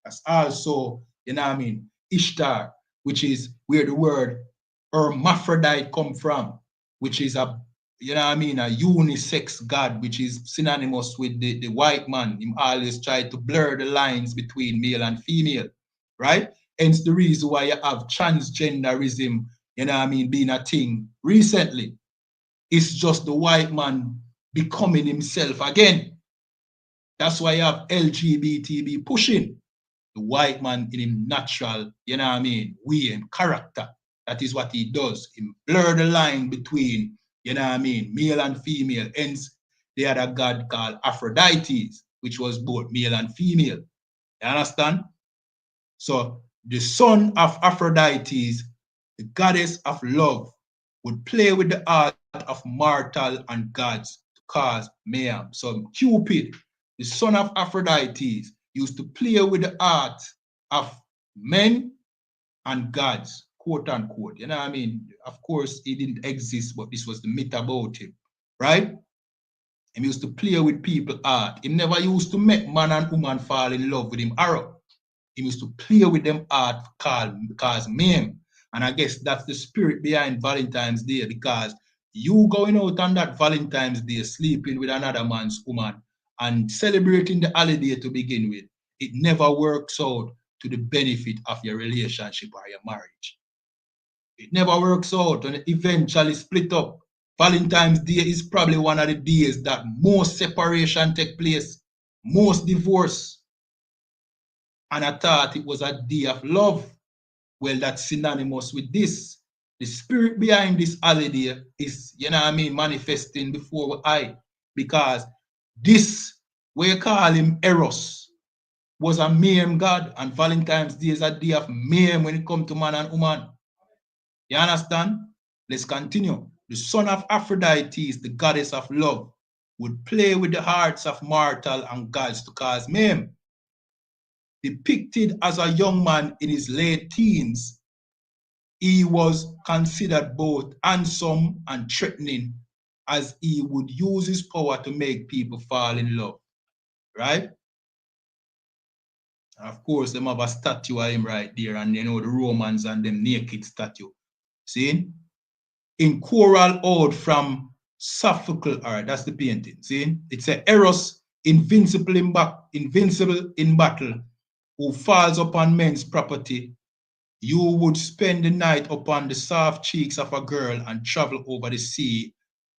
S2: That's also, you know what I mean, Ishtar, which is where the word hermaphrodite come from, which is a, you know what I mean, a unisex god, which is synonymous with the white man. He always tried to blur the lines between male and female, right? Hence the reason why you have transgenderism, you know what I mean, being a thing recently. It's just the white man becoming himself again. That's why you have LGBT pushing the white man in him natural, you know what I mean, way and character. That is what he does. He blur the line between, you know what I mean, male and female. Hence, they had a god called Aphrodite, which was both male and female. You understand? So the son of Aphrodite, the goddess of love, would play with the art of mortal and gods to cause mayhem. So Cupid, the son of Aphrodite, used to play with the art of men and gods, quote unquote. You know what I mean? Of course, he didn't exist, but this was the myth about him, right? He used to play with people art. He never used to make man and woman fall in love with him arrow. He used to play with them art cause meme. And I guess that's the spirit behind Valentine's Day, because you going out on that Valentine's Day, sleeping with another man's woman and celebrating the holiday to begin with, it never works out to the benefit of your relationship or your marriage. It never works out and it eventually split up. Valentine's Day is probably one of the days that most separation take place, most divorce. And I thought it was a day of love. Well, that's synonymous with this. The spirit behind this holiday is, you know what I mean, manifesting before I. Because this, we call him Eros, was a mayhem god, and Valentine's Day is a day of mayhem when it comes to man and woman. You understand? Let's continue. The son of Aphrodite, the goddess of love, would play with the hearts of mortal and gods to cause mayhem. Depicted as a young man in his late teens, he was considered both handsome and threatening, as he would use his power to make people fall in love, right? And of course, them have a statue of him right there, and you know the Romans and them naked statue. See? In choral ode from Sophocles, all right, that's the painting. See? It's a Eros, invincible in battle, who falls upon men's property. You would spend the night upon the soft cheeks of a girl and travel over the sea,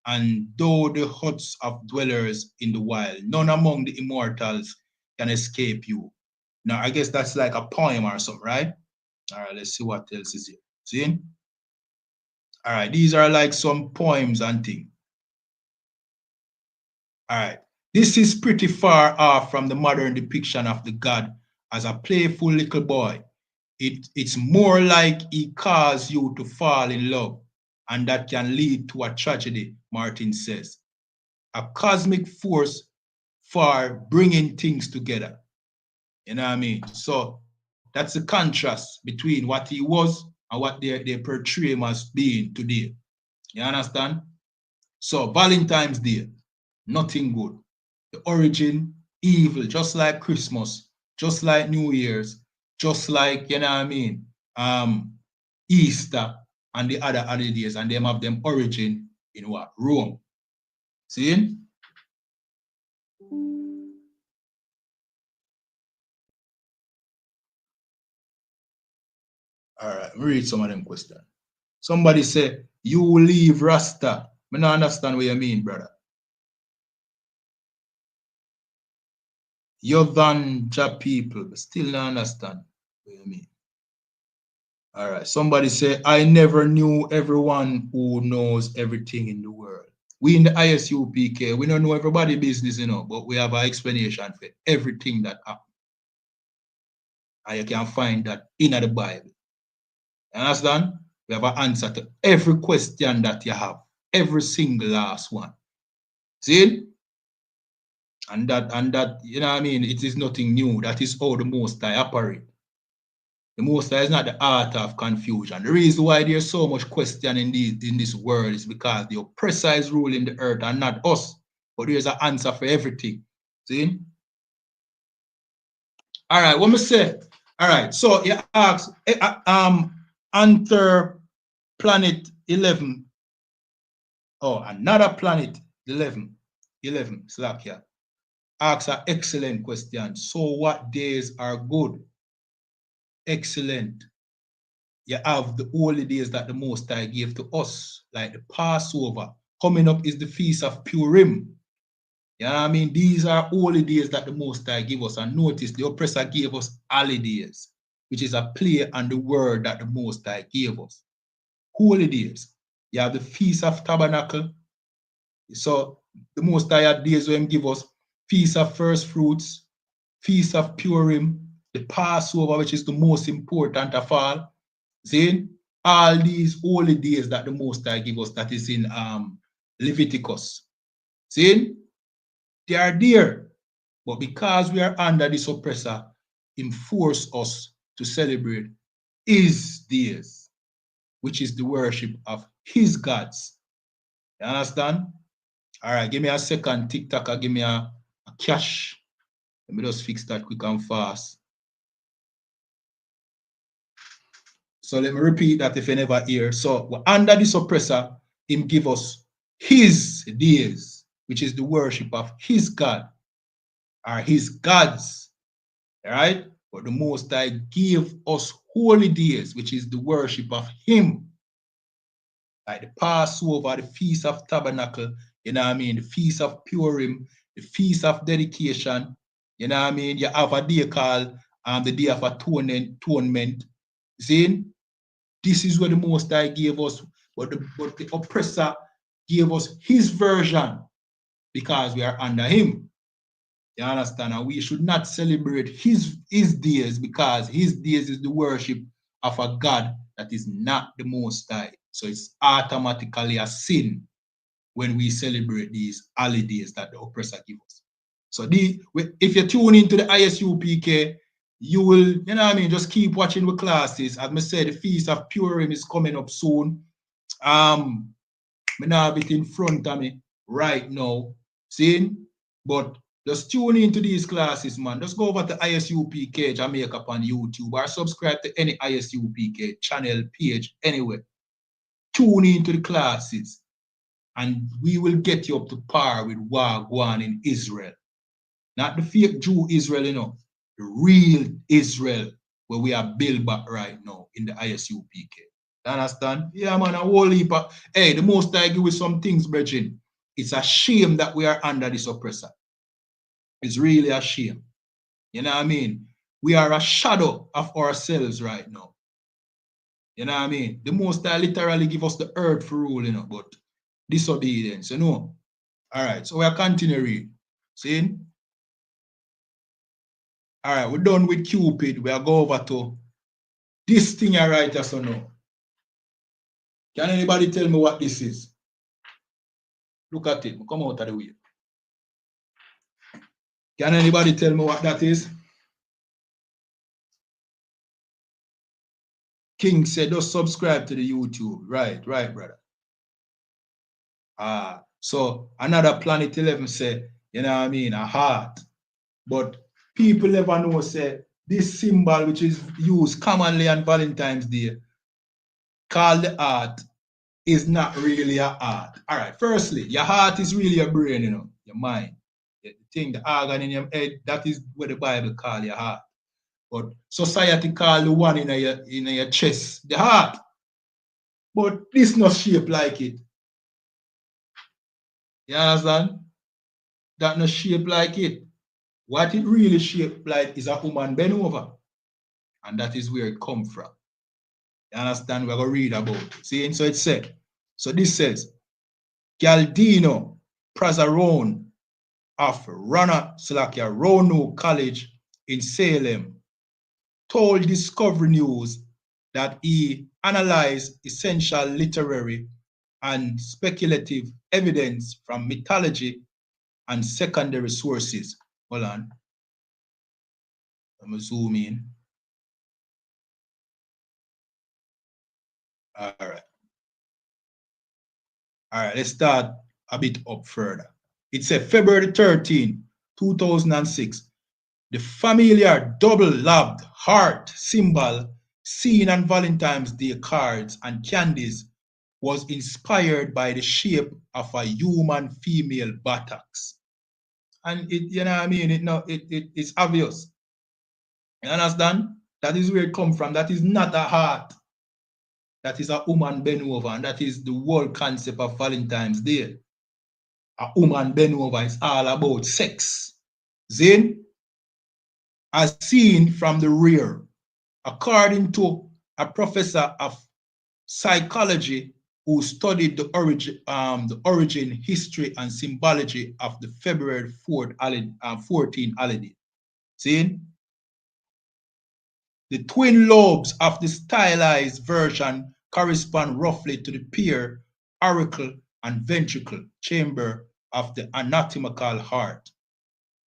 S2: and though the huts of dwellers in the wild, none among the immortals can escape you. Now, I guess that's like a poem or something, right? All right, let's see what else is here. See? All right, these are like some poems and things. All right, this is pretty far off from the modern depiction of the god as a playful little boy. It's more like he caused you to fall in love, and that can lead to a tragedy, Martin says. A cosmic force for bringing things together. You know what I mean? So that's the contrast between what he was and what they portray him as being today. You understand? So Valentine's Day, nothing good. The origin, evil, just like Christmas, just like New Year's, just like, you know what I mean, Easter and the other holidays, and them have them origin in what? Rome. See? All right, let me read some of them questions. Somebody say, you leave Rasta. I don't understand what you mean, brother. You're Vanja people, but still don't understand what you mean. All right, somebody say, I never knew everyone who knows everything in the world. We in the I.S.U.P.K, we don't know everybody's business, you know, but we have an explanation for everything that happens. And you can find that in the Bible. You understand? We have an answer to every question that you have, every single last one. See? And that, you know what I mean? It is nothing new. That is how the Most High operate. The Most High is not the author of confusion. The reason why there's so much question in this world is because the oppressor is ruling the earth and not us. But there's an answer for everything. See? All right, what me say? All right, so you ask, Enter Planet 11. Oh, another planet 11. Slack here. Ask an excellent question. So what days are good? Excellent. You have the holy days that the Most High gave to us, like the Passover. Coming up is the Feast of Purim. You know what I mean? These are holy days that the Most High gave us. And notice the oppressor gave us holidays, which is a play on the word that the Most High gave us. Holy days. You have the Feast of Tabernacle. So the Most High had days when he give us Feast of First Fruits, Feast of Purim, the Passover, which is the most important of all. See, all these holy days that the Most High give us, that is in Leviticus. See, they are there. But because we are under this oppressor, he force us to celebrate his days, which is the worship of his gods. You understand? All right, give me a second TikTok, give me a cash. Let me just fix that quick and fast. So let me repeat that if you never hear. So we're under this oppressor, him give us his days, which is the worship of his God, or his gods. All right? But the Most High gave us holy days, which is the worship of him. Like the Passover, the Feast of Tabernacle, you know what I mean? The Feast of Purim, the Feast of Dedication, you know what I mean? You have a day called the Day of Atonement. See? This is what the Most High gave us, but the oppressor gave us his version because we are under him. You understand? And we should not celebrate his days because his days is the worship of a God that is not the Most High. So it's automatically a sin when we celebrate these holidays that the oppressor gives us. So if you tune into the I.S.U.P.K, you will, you know what I mean, just keep watching the classes. As I said, the Feast of Purim is coming up soon. I now have it in front of me right now. See? But just tune into these classes, man. Just go over to I.S.U.P.K Jamaica on YouTube or subscribe to any I.S.U.P.K channel page anyway. Tune into the classes and we will get you up to par with Wagwan in Israel. Not the fake Jew Israel, you know, the real Israel where we are built back right now in the I.S.U.P.K. You understand? Yeah, man, a whole heap of, hey, the Most High give with some things, brethren. It's a shame that we are under this oppressor. It's really a shame. You know what I mean? We are a shadow of ourselves right now. You know what I mean? The Most High literally give us the earth for rule, you know, but disobedience, you know. All right, so we'll continue reading. See? All right, we're done with Cupid. We'll go over to this thing I write us or no. Can anybody tell me what this is? Look at it. Come out of the way. Can anybody tell me what that is? King said, just subscribe to the YouTube. Right, brother. So another Planet 11 said, you know what I mean, a heart. But people never know, say, this symbol which is used commonly on Valentine's Day, called the heart, is not really a heart. All right, firstly, your heart is really your brain, you know, your mind. The thing, the organ in your head, that is what the Bible calls your heart. But society call the one in your chest the heart. But this not shaped like it. You understand? That not shaped like it. What it really shaped like is a woman bent over. And that is where it come from. You understand? We're going to read about it. See, and so it said. So this says, Galdino Prazzarone of Roanoke College in Salem told Discovery News that he analyzed essential literary and speculative evidence from mythology and secondary sources. Hold on. I'm going to zoom in. All right. All right, let's start a bit up further. It said February 13, 2006, the familiar double-labbed heart symbol seen on Valentine's Day cards and candies was inspired by the shape of a human female buttocks. And it, you know what I mean? It's obvious. You understand? That is where it comes from. That is not a heart. That is a woman bent over, and that is the whole concept of Valentine's Day. A woman bent over is all about sex. Then, as seen from the rear, according to a professor of psychology who studied the origin, history, and symbology of the February 14 holiday. See? The twin lobes of the stylized version correspond roughly to the pear, auricle, and ventricle chamber of the anatomical heart.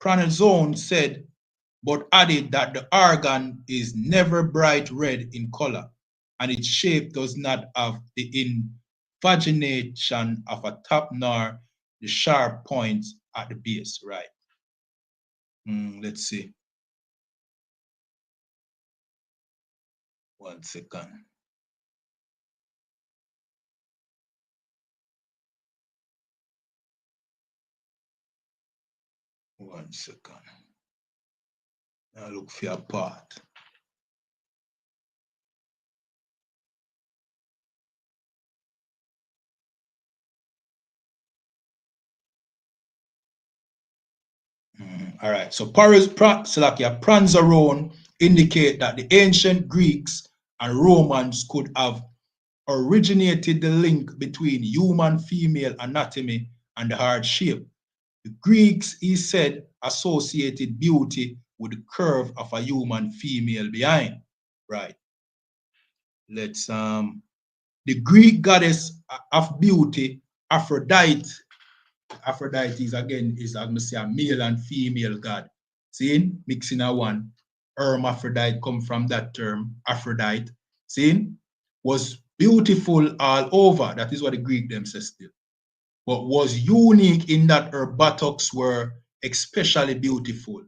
S2: Pranazone said, but added that the organ is never bright red in color, and its shape does not have the invagination of a top nor the sharp points at the base, right? Let's see. 1 second. One second. Now look for your part. All right. So pranzarone indicate that the ancient Greeks and Romans could have originated the link between human female anatomy and the heart shape. The Greeks, he said, associated beauty with the curve of a human female behind. Right. Let's the Greek goddess of beauty, Aphrodite. Aphrodite is again is I'm say a male and female god. See, mixing a one. Hermaphrodite come from that term, Aphrodite. See, was beautiful all over. That is what the Greek them says still. But was unique in that her buttocks were especially beautiful.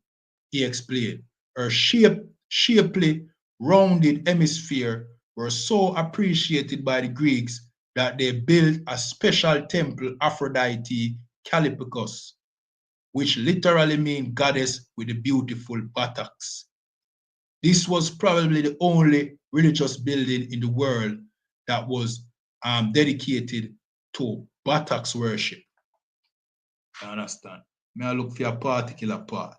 S2: He explained. Her shapely, rounded hemisphere were so appreciated by the Greeks that they built a special temple, Aphrodite Calipicus, which literally means goddess with the beautiful buttocks. This was probably the only religious building in the world that was dedicated to buttocks worship. You understand? May I look for a particular part?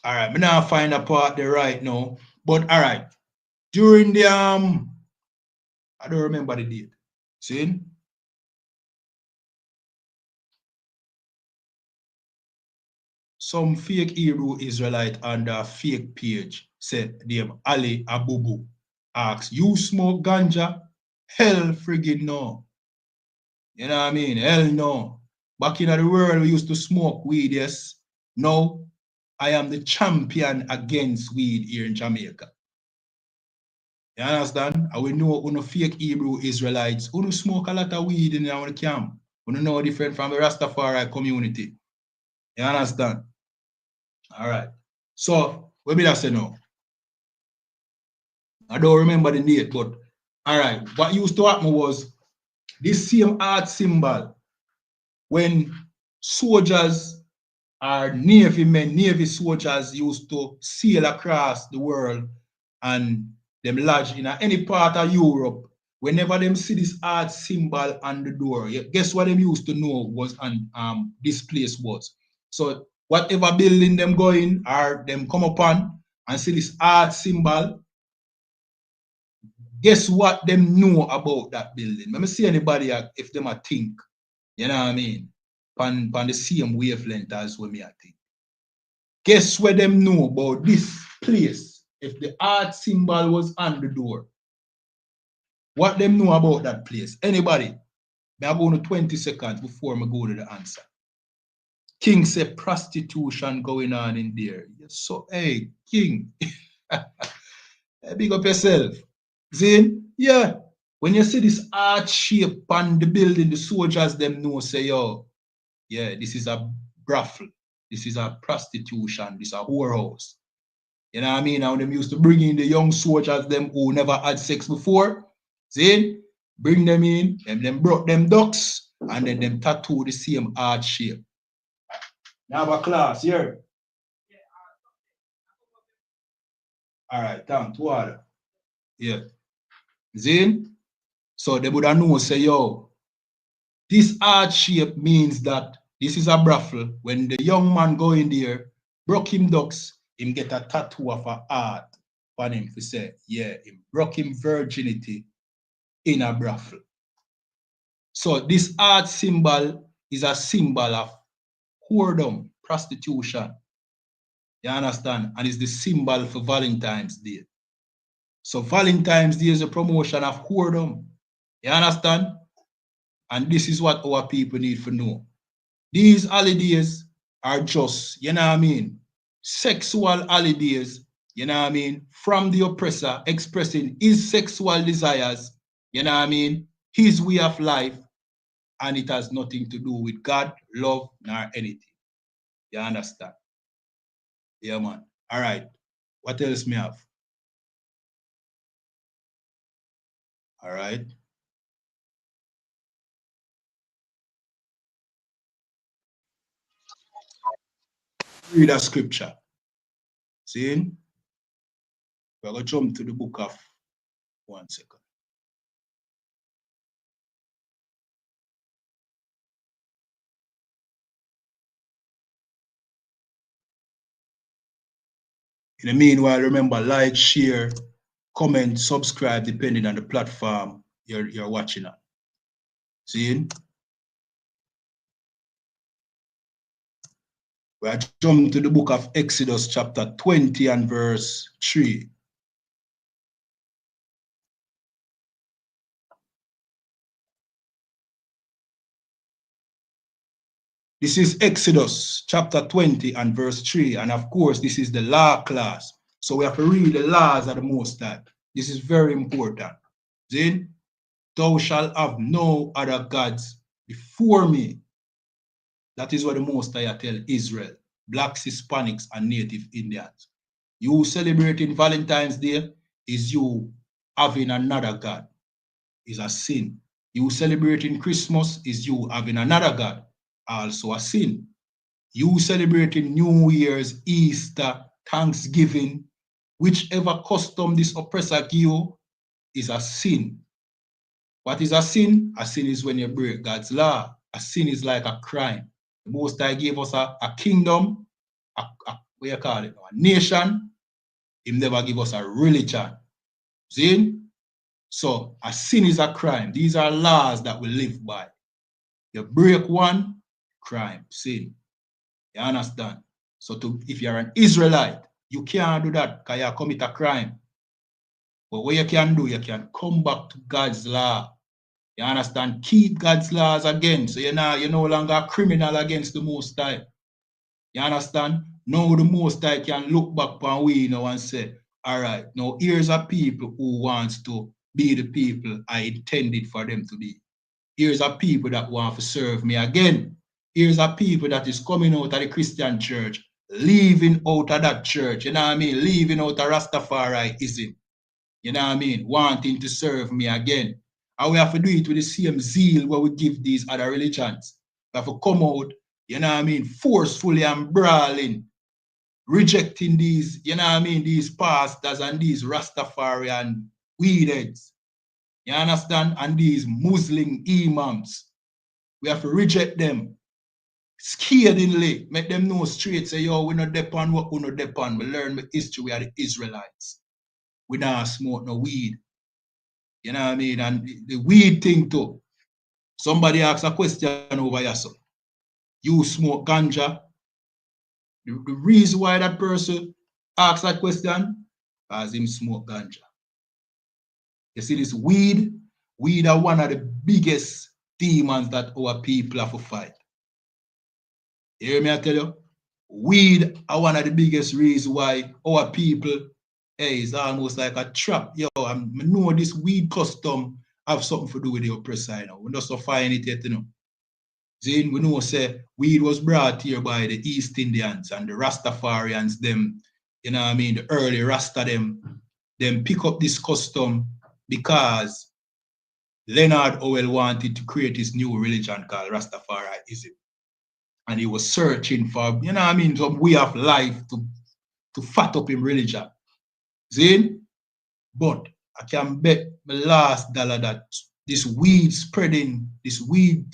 S2: All right, me now find a part there right now. But all right, during the I don't remember the date. See? Some fake Hebrew Israelite on the fake page said them Ali Abubu asks, you smoke ganja? Hell friggin' no. You know what I mean? Hell no. Back in the world, we used to smoke weed, yes. No, I am the champion against weed here in Jamaica. You understand? And we know uno fake Hebrew Israelites, uno smoke a lot of weed in our camp. Uno know different from the Rastafari community. You understand? All right. So, what did I say now? I don't remember the date, but all right. What used to happen was this same art symbol when soldiers or Navy men, Navy soldiers used to sail across the world and them lodge in any part of Europe. Whenever them see this art symbol on the door, guess what them used to know was on this place was. So whatever building them go in or them come upon and see this art symbol, guess what them know about that building? Let me see anybody if them a think, you know what I mean? Pan the same wavelength as what me I think. Guess what them know about this place? If the art symbol was on the door, what them know about that place? Anybody? I go to 20 seconds before I go to the answer. King said prostitution going on in there. So, hey, King, big up yourself. See? Yeah. When you see this art shape on the building, the soldiers them know say, yo, yeah, this is a brothel. This is a prostitution. This is a whorehouse. You know what I mean? Now them used to bring in the young soldiers, them who never had sex before. See? Bring them in, and then brought them ducks, and then them tattoo the same art shape. Now have a class here. All right, thanks. Water. Yeah. See? So they would have known, say, yo, This heart shape means that this is a brothel. When the young man go in there, broke him ducks, him get a tattoo of a heart on him to say, yeah, him broke him virginity in a brothel. So this heart symbol is a symbol of whoredom, prostitution. You understand? And it's the symbol for Valentine's Day. So Valentine's Day is a promotion of whoredom. You understand? And this is what our people need to know. These holidays are just, you know what I mean, sexual holidays, you know what I mean, from the oppressor expressing his sexual desires, you know what I mean, his way of life, and it has nothing to do with God, love, nor anything. You understand? Yeah, man. All right. What else me have? All right. Read a scripture. See? We're going to jump to the book of 1 second. In the meanwhile, remember, like, share, comment, subscribe, depending on the platform you're watching on. See? We are jumping to the book of Exodus, chapter 20 and verse 3. This is Exodus, chapter 20 and verse 3. And of course, this is the law class. So we have to read the laws of the Most High. This is very important. See? Thou shalt have no other gods before me. That is what the Most High tell Israel, blacks, Hispanics, and Native Indians. You celebrating Valentine's Day is you having another God. Is a sin. You celebrating Christmas is you having another God. Also a sin. You celebrating New Year's, Easter, Thanksgiving, whichever custom this oppressor give you is a sin. What is a sin? A sin is when you break God's law. A sin is like a crime. The Most High gave us a kingdom, what you call it, a nation. He never give us a religion. See? So a sin is a crime. These are laws that we live by. You break one, crime, sin. You understand? So if you're an Israelite, you can't do that because you commit a crime. But what you can do, you can come back to God's law. You understand? Keep God's laws again. So you're no longer a criminal against the Most High. You understand? Now the Most High can look back on we now and say, all right, now here's a people who wants to be the people I intended for them to be. Here's a people that want to serve me again. Here's a people that is coming out of the Christian church, leaving out of that church, you know what I mean? Leaving out of Rastafariism, you know what I mean? Wanting to serve me again. And we have to do it with the same zeal where we give these other religions. We have to come out, you know what I mean, forcefully and brawling, rejecting these, you know what I mean, these pastors and these Rastafarian weedheads. You understand? And these Muslim imams. We have to reject them scaredly, make them know straight, say, yo, we not depend what we not depend. We learn the history, we are the Israelites. We don't smoke no weed. You know what I mean? And the weed thing too. Somebody asks a question over here, so you smoke ganja. The reason why that person asks that question, because him smoke ganja. You see this weed are one of the biggest demons that our people have to fight. You hear me, I tell you? Weed are one of the biggest reasons why our people, hey, it's almost like a trap. Yo, I know this weed custom have something to do with the oppressor, you know. We just don't find it yet, you know. See, we know, say, weed was brought here by the East Indians and the Rastafarians, them, you know what I mean, the early Rasta, them pick up this custom because Leonard Howell wanted to create this new religion called Rastafariism. And he was searching for, you know what I mean, some way of life to fat up in religion. See? But I can bet my last dollar that this weed spreading, this weed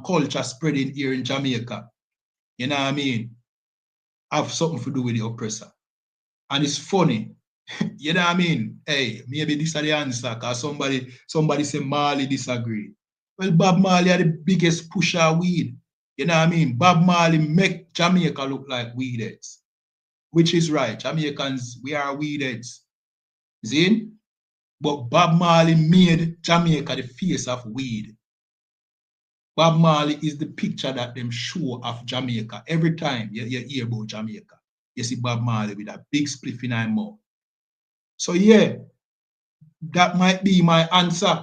S2: culture spreading here in Jamaica, you know what I mean, have something to do with the oppressor. And it's funny, you know what I mean? Hey, maybe this is the answer, because somebody say Marley disagree. Well, Bob Marley are the biggest pusher of weed. You know what I mean? Bob Marley make Jamaica look like weedheads, which is right. Jamaicans, we are weedheads. See? But Bob Marley made Jamaica the face of weed. Bob Marley is the picture that them show of Jamaica. Every time you hear about Jamaica, you see Bob Marley with a big spliff in his mouth. So yeah, that might be my answer.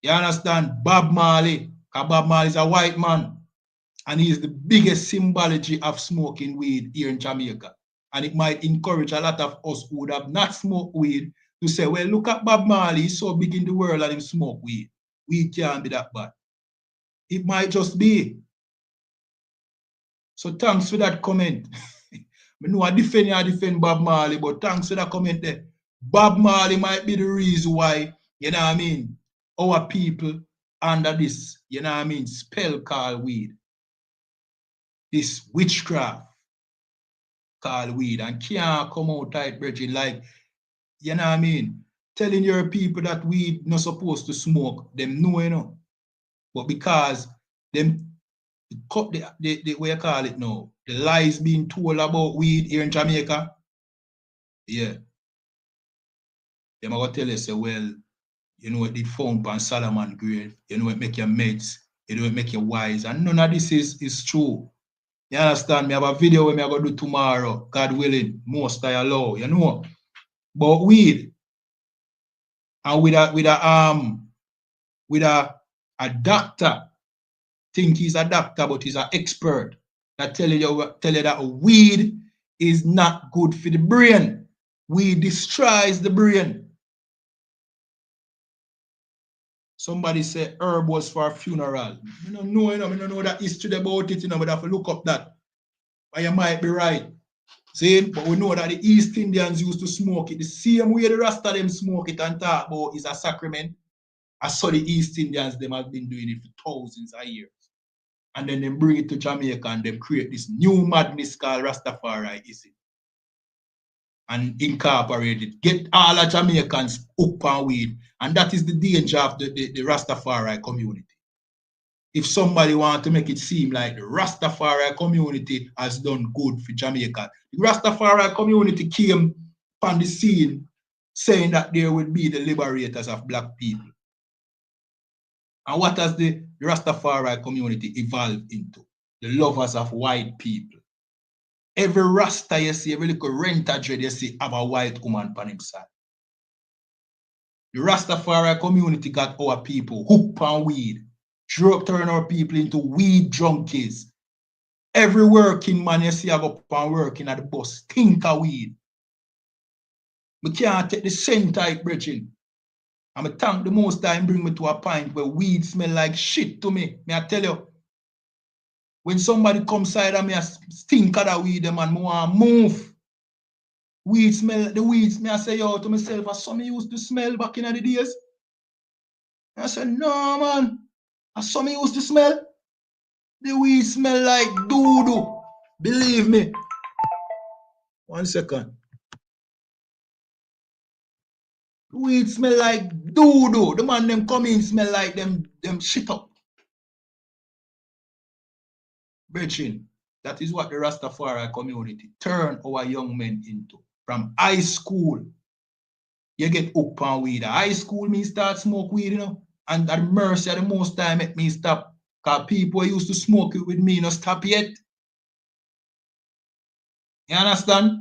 S2: You understand? Bob Marley, because Bob Marley is a white man, and he is the biggest symbology of smoking weed here in Jamaica. And it might encourage a lot of us who would have not smoked weed to say, well, look at Bob Marley, he's so big in the world and he smoke weed. Weed can't be that bad. It might just be. So thanks for that comment. I know I defend Bob Marley, but thanks for that comment there. Bob Marley might be the reason why, you know what I mean, our people under this, you know what I mean, spell called weed. This witchcraft called weed, and can't come out tight, brethren, like, you know what I mean, telling your people that weed not supposed to smoke, them know, you know. But because them cut the way you call it now, the lies being told about weed here in Jamaica, yeah. Them are going to tell you, say, well, you know, it did found on SHALAM grave, you know, it make you meds, you know, it make you wise, and none of this is true. You understand? Me have a video where me going to do tomorrow, God willing, most I allow, you know. But weed, and with a doctor, think he's a doctor, but he's an expert, that tell you that weed is not good for the brain. Weed destroys the brain. Somebody say herb was for a funeral. I don't know, you know, I don't know that history about it, you know, but I have to look up that. But you might be right. See, but we know that the East Indians used to smoke it. The same way the Rasta them smoke it and talk about is a sacrament. I saw the East Indians, them have been doing it for thousands of years. And then they bring it to Jamaica and they create this new madness called Rastafariism. And incorporate it. Get all the Jamaicans hooked on weed. And that is the danger of the Rastafari community. If somebody wants to make it seem like the Rastafari community has done good for Jamaica, the Rastafari community came on the scene saying that there would be the liberators of black people. And what has the Rastafari community evolved into? The lovers of white people. Every Rasta you see, every little renter dread you see, have a white woman on him side. The Rastafari community got our people hooked on weed, turn our people into weed junkies. Every working man you see I go up and working at the bus, think of weed. We can't take the same type, brethren. And I thank the most time bring me to a point where weed smell like shit to me. May I tell you, when somebody comes side of me, I stink of that weed, them and I want to move. Weed smell, the weeds, me I say yo to myself, I saw me used to smell back in the days. I said, no man, I saw me used to smell. The weed smell like doo-doo. Believe me. 1 second. The weed smell like doo-doo. The man them come in smell like them shit up. Brethren, that is what the Rastafari community turn our young men into. From high school, you get hooked on weed. High school, me start smoke weed, you know. And at mercy at the most time make me stop. Because people used to smoke it with me, not stop yet. You understand?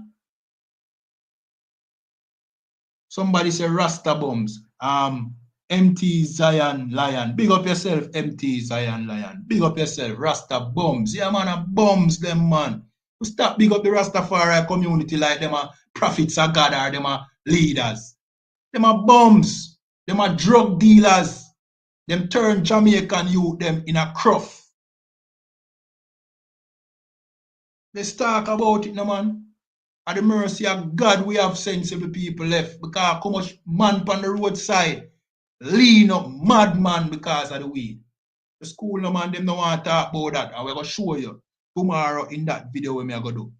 S2: Somebody say Rasta bums. MT Zion Lion. Big up yourself, MT Zion Lion. Big up yourself, Rasta bums. Yeah, man, I bums them, man. You stop big up the Rastafari community like them are prophets of God or them are leaders. Them are bums. Them are drug dealers. Them turn Jamaican youth them in a cruff. Let's talk about it, no man. At the mercy of God, we have sensible people left because how much man on the roadside lean up madman because of the weed. The school no man, them no want to talk about that. And we're going to show you tomorrow in that video what me are going to do.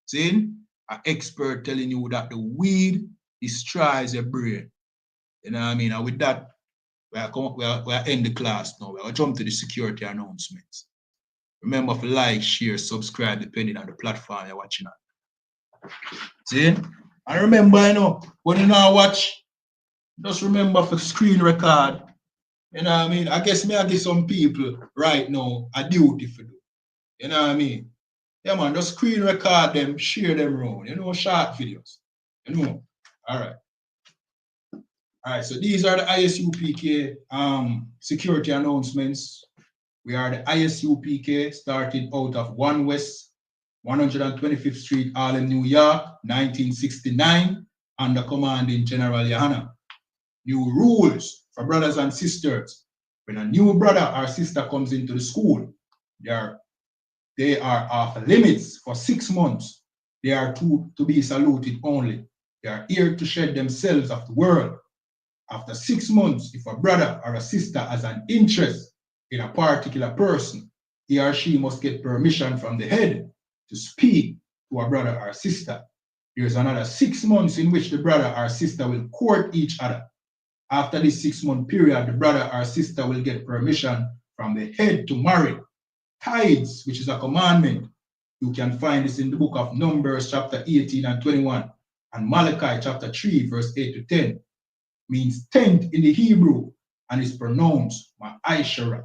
S2: See? An expert telling you that the weed destroys your brain. You know what I mean? And with that, we are end the class now. We're going to jump to the security announcements. Remember to like, share, subscribe, depending on the platform you're watching on. See? And remember, you know, when you now watch, just remember for screen record. You know what I mean? I guess me I give some people right now a duty for do. You know what I mean? Yeah, man, just screen record them, share them around. You know, short videos. You know? All right. All right, so these are the ISUPK security announcements. We are the I.S.U.P.K, started out of 1 West 125th Street, Harlem, New York, 1969, under commanding General YAHANNA. New rules for brothers and sisters. When a new brother or sister comes into the school, they are off limits for 6 months. They are to be saluted only. They are here to shed themselves of the world. After 6 months, if a brother or a sister has an interest in a particular person, he or she must get permission from the head to speak to a brother or sister. There is another 6 months in which the brother or sister will court each other. After this 6-month period, the brother or sister will get permission from the head to marry. Tithes, which is a commandment, you can find this in the book of Numbers, chapter 18 and 21, and Malachi, chapter 3, verse 8 to 10, means tenth in the Hebrew, and is pronounced ma'aishara.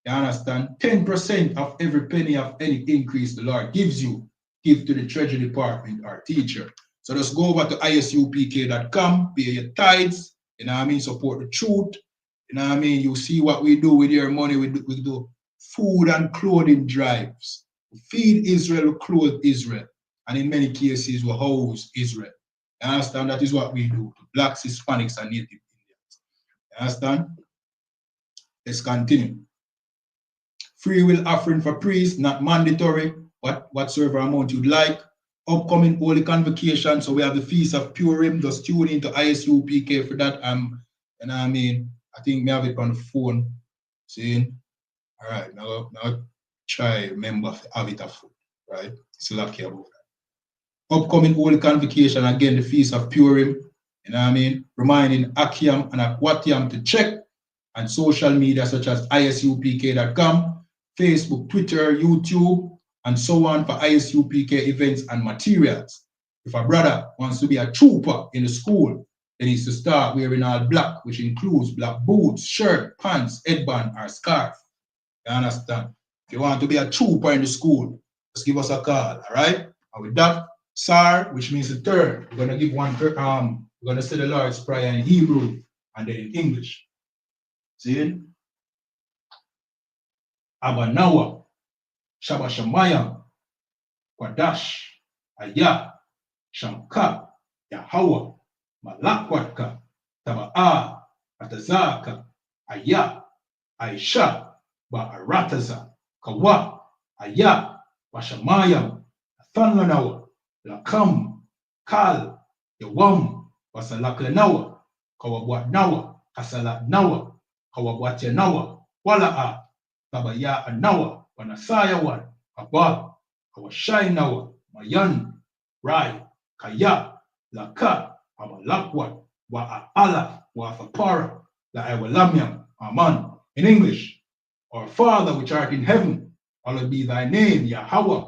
S2: You understand? 10% of every penny of any increase the Lord gives you, give to the Treasury Department or teacher. So just go over to ISUPK.com, pay your tithes, you know what I mean, support the truth, you know what I mean, you see what we do with your money, we do food and clothing drives. We feed Israel, we clothe Israel, and in many cases we house Israel. You understand? That is what we do to blacks, Hispanics, and Native Indians. You understand? Let's continue. Free will offering for priests, not mandatory, but whatsoever amount you'd like. Upcoming holy convocation, so we have the Feast of Purim. Just tune into ISUPK for that. You know what I mean? I think we have it on the phone. See? All right, now try remember to have it afoot, right? It's lucky about that. Upcoming holy convocation, again, the Feast of Purim. You know what I mean? Reminding Akiam and Akwatiam to check, and social media such as ISUPK.com, Facebook, Twitter, YouTube, and so on for ISUPK events and materials. If a brother wants to be a trooper in the school, then he needs to start wearing all black, which includes black boots, shirt, pants, headband, or scarf. You understand? If you want to be a trooper in the school, just give us a call, all right? And with that, Sar, which means the third, we're gonna give one. We're gonna say the Lord's Prayer in Hebrew and then in English. See? Abanawa, Shabashamayam, Kwadash, Ayah, Shamka, Yahawa, Malakwatka, Taba'a, Atazaka, Ayah, Aisha, Ba'arataza, Kawa, Ayah, Washamayam, Thanlanawa, Lakam, Kal, Yawam, Wasalaklanawa, Kawabwatnawa, Kasalatnawa, Kawabwatanawa, Wala'a, Tabaya Anawa, Wanasayawan, Abab, Kawashainawa, Mayan, Rai, Kaya, Laka, Amalakwat, Wa'ala, Wa'afapara, La'awalamyam, Aman. In English, our Father which art in heaven, hallowed be thy name, Yahweh,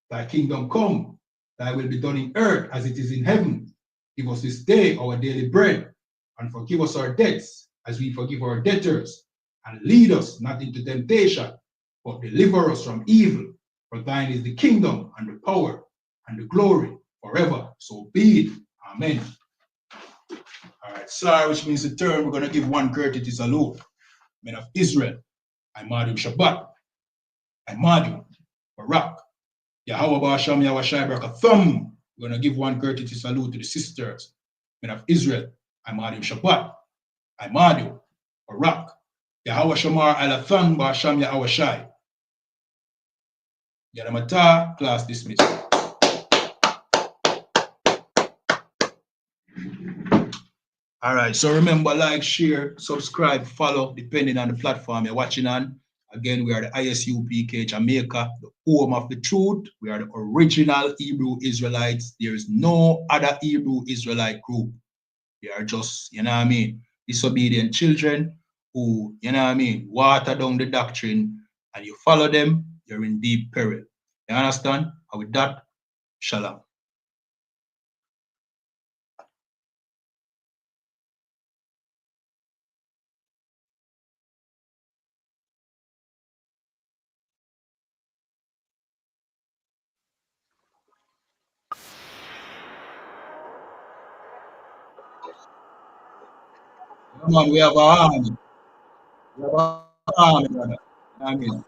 S2: thy kingdom come, thy will be done in earth as it is in heaven. Give us this day our daily bread, and forgive us our debts as we forgive our debtors. And lead us not into temptation, but deliver us from evil. For thine is the kingdom, and the power, and the glory, forever. So be it. Amen. All right, Sar, which means the term, we're going to give one courtesy salute. Men of Israel, I.M.A.D.U. Shabbat, I.M.A.D.U. Barak, Yahweh Ba'asham Yahweh Shai Barakathum. We're going to give one courtesy salute to the sisters. Men of Israel, I.M.A.D.U. Shabbat, I.M.A.D.U. Barak, Yahweh Shamar Alatham Ba'asham Yahweh Shai. Yadamata, class dismissed. All right. So remember, like, share, subscribe, follow, depending on the platform you're watching on. Again, we are the I.S.U.P.K Jamaica, the home of the truth. We are the original Hebrew Israelites. There is no other Hebrew Israelite group. We are just, you know what I mean, disobedient children who, you know what I mean, water down the doctrine, and you follow them, you're in deep peril. You understand? And with that, shalom. Come on, we have a army. We have a army, brother. I mean,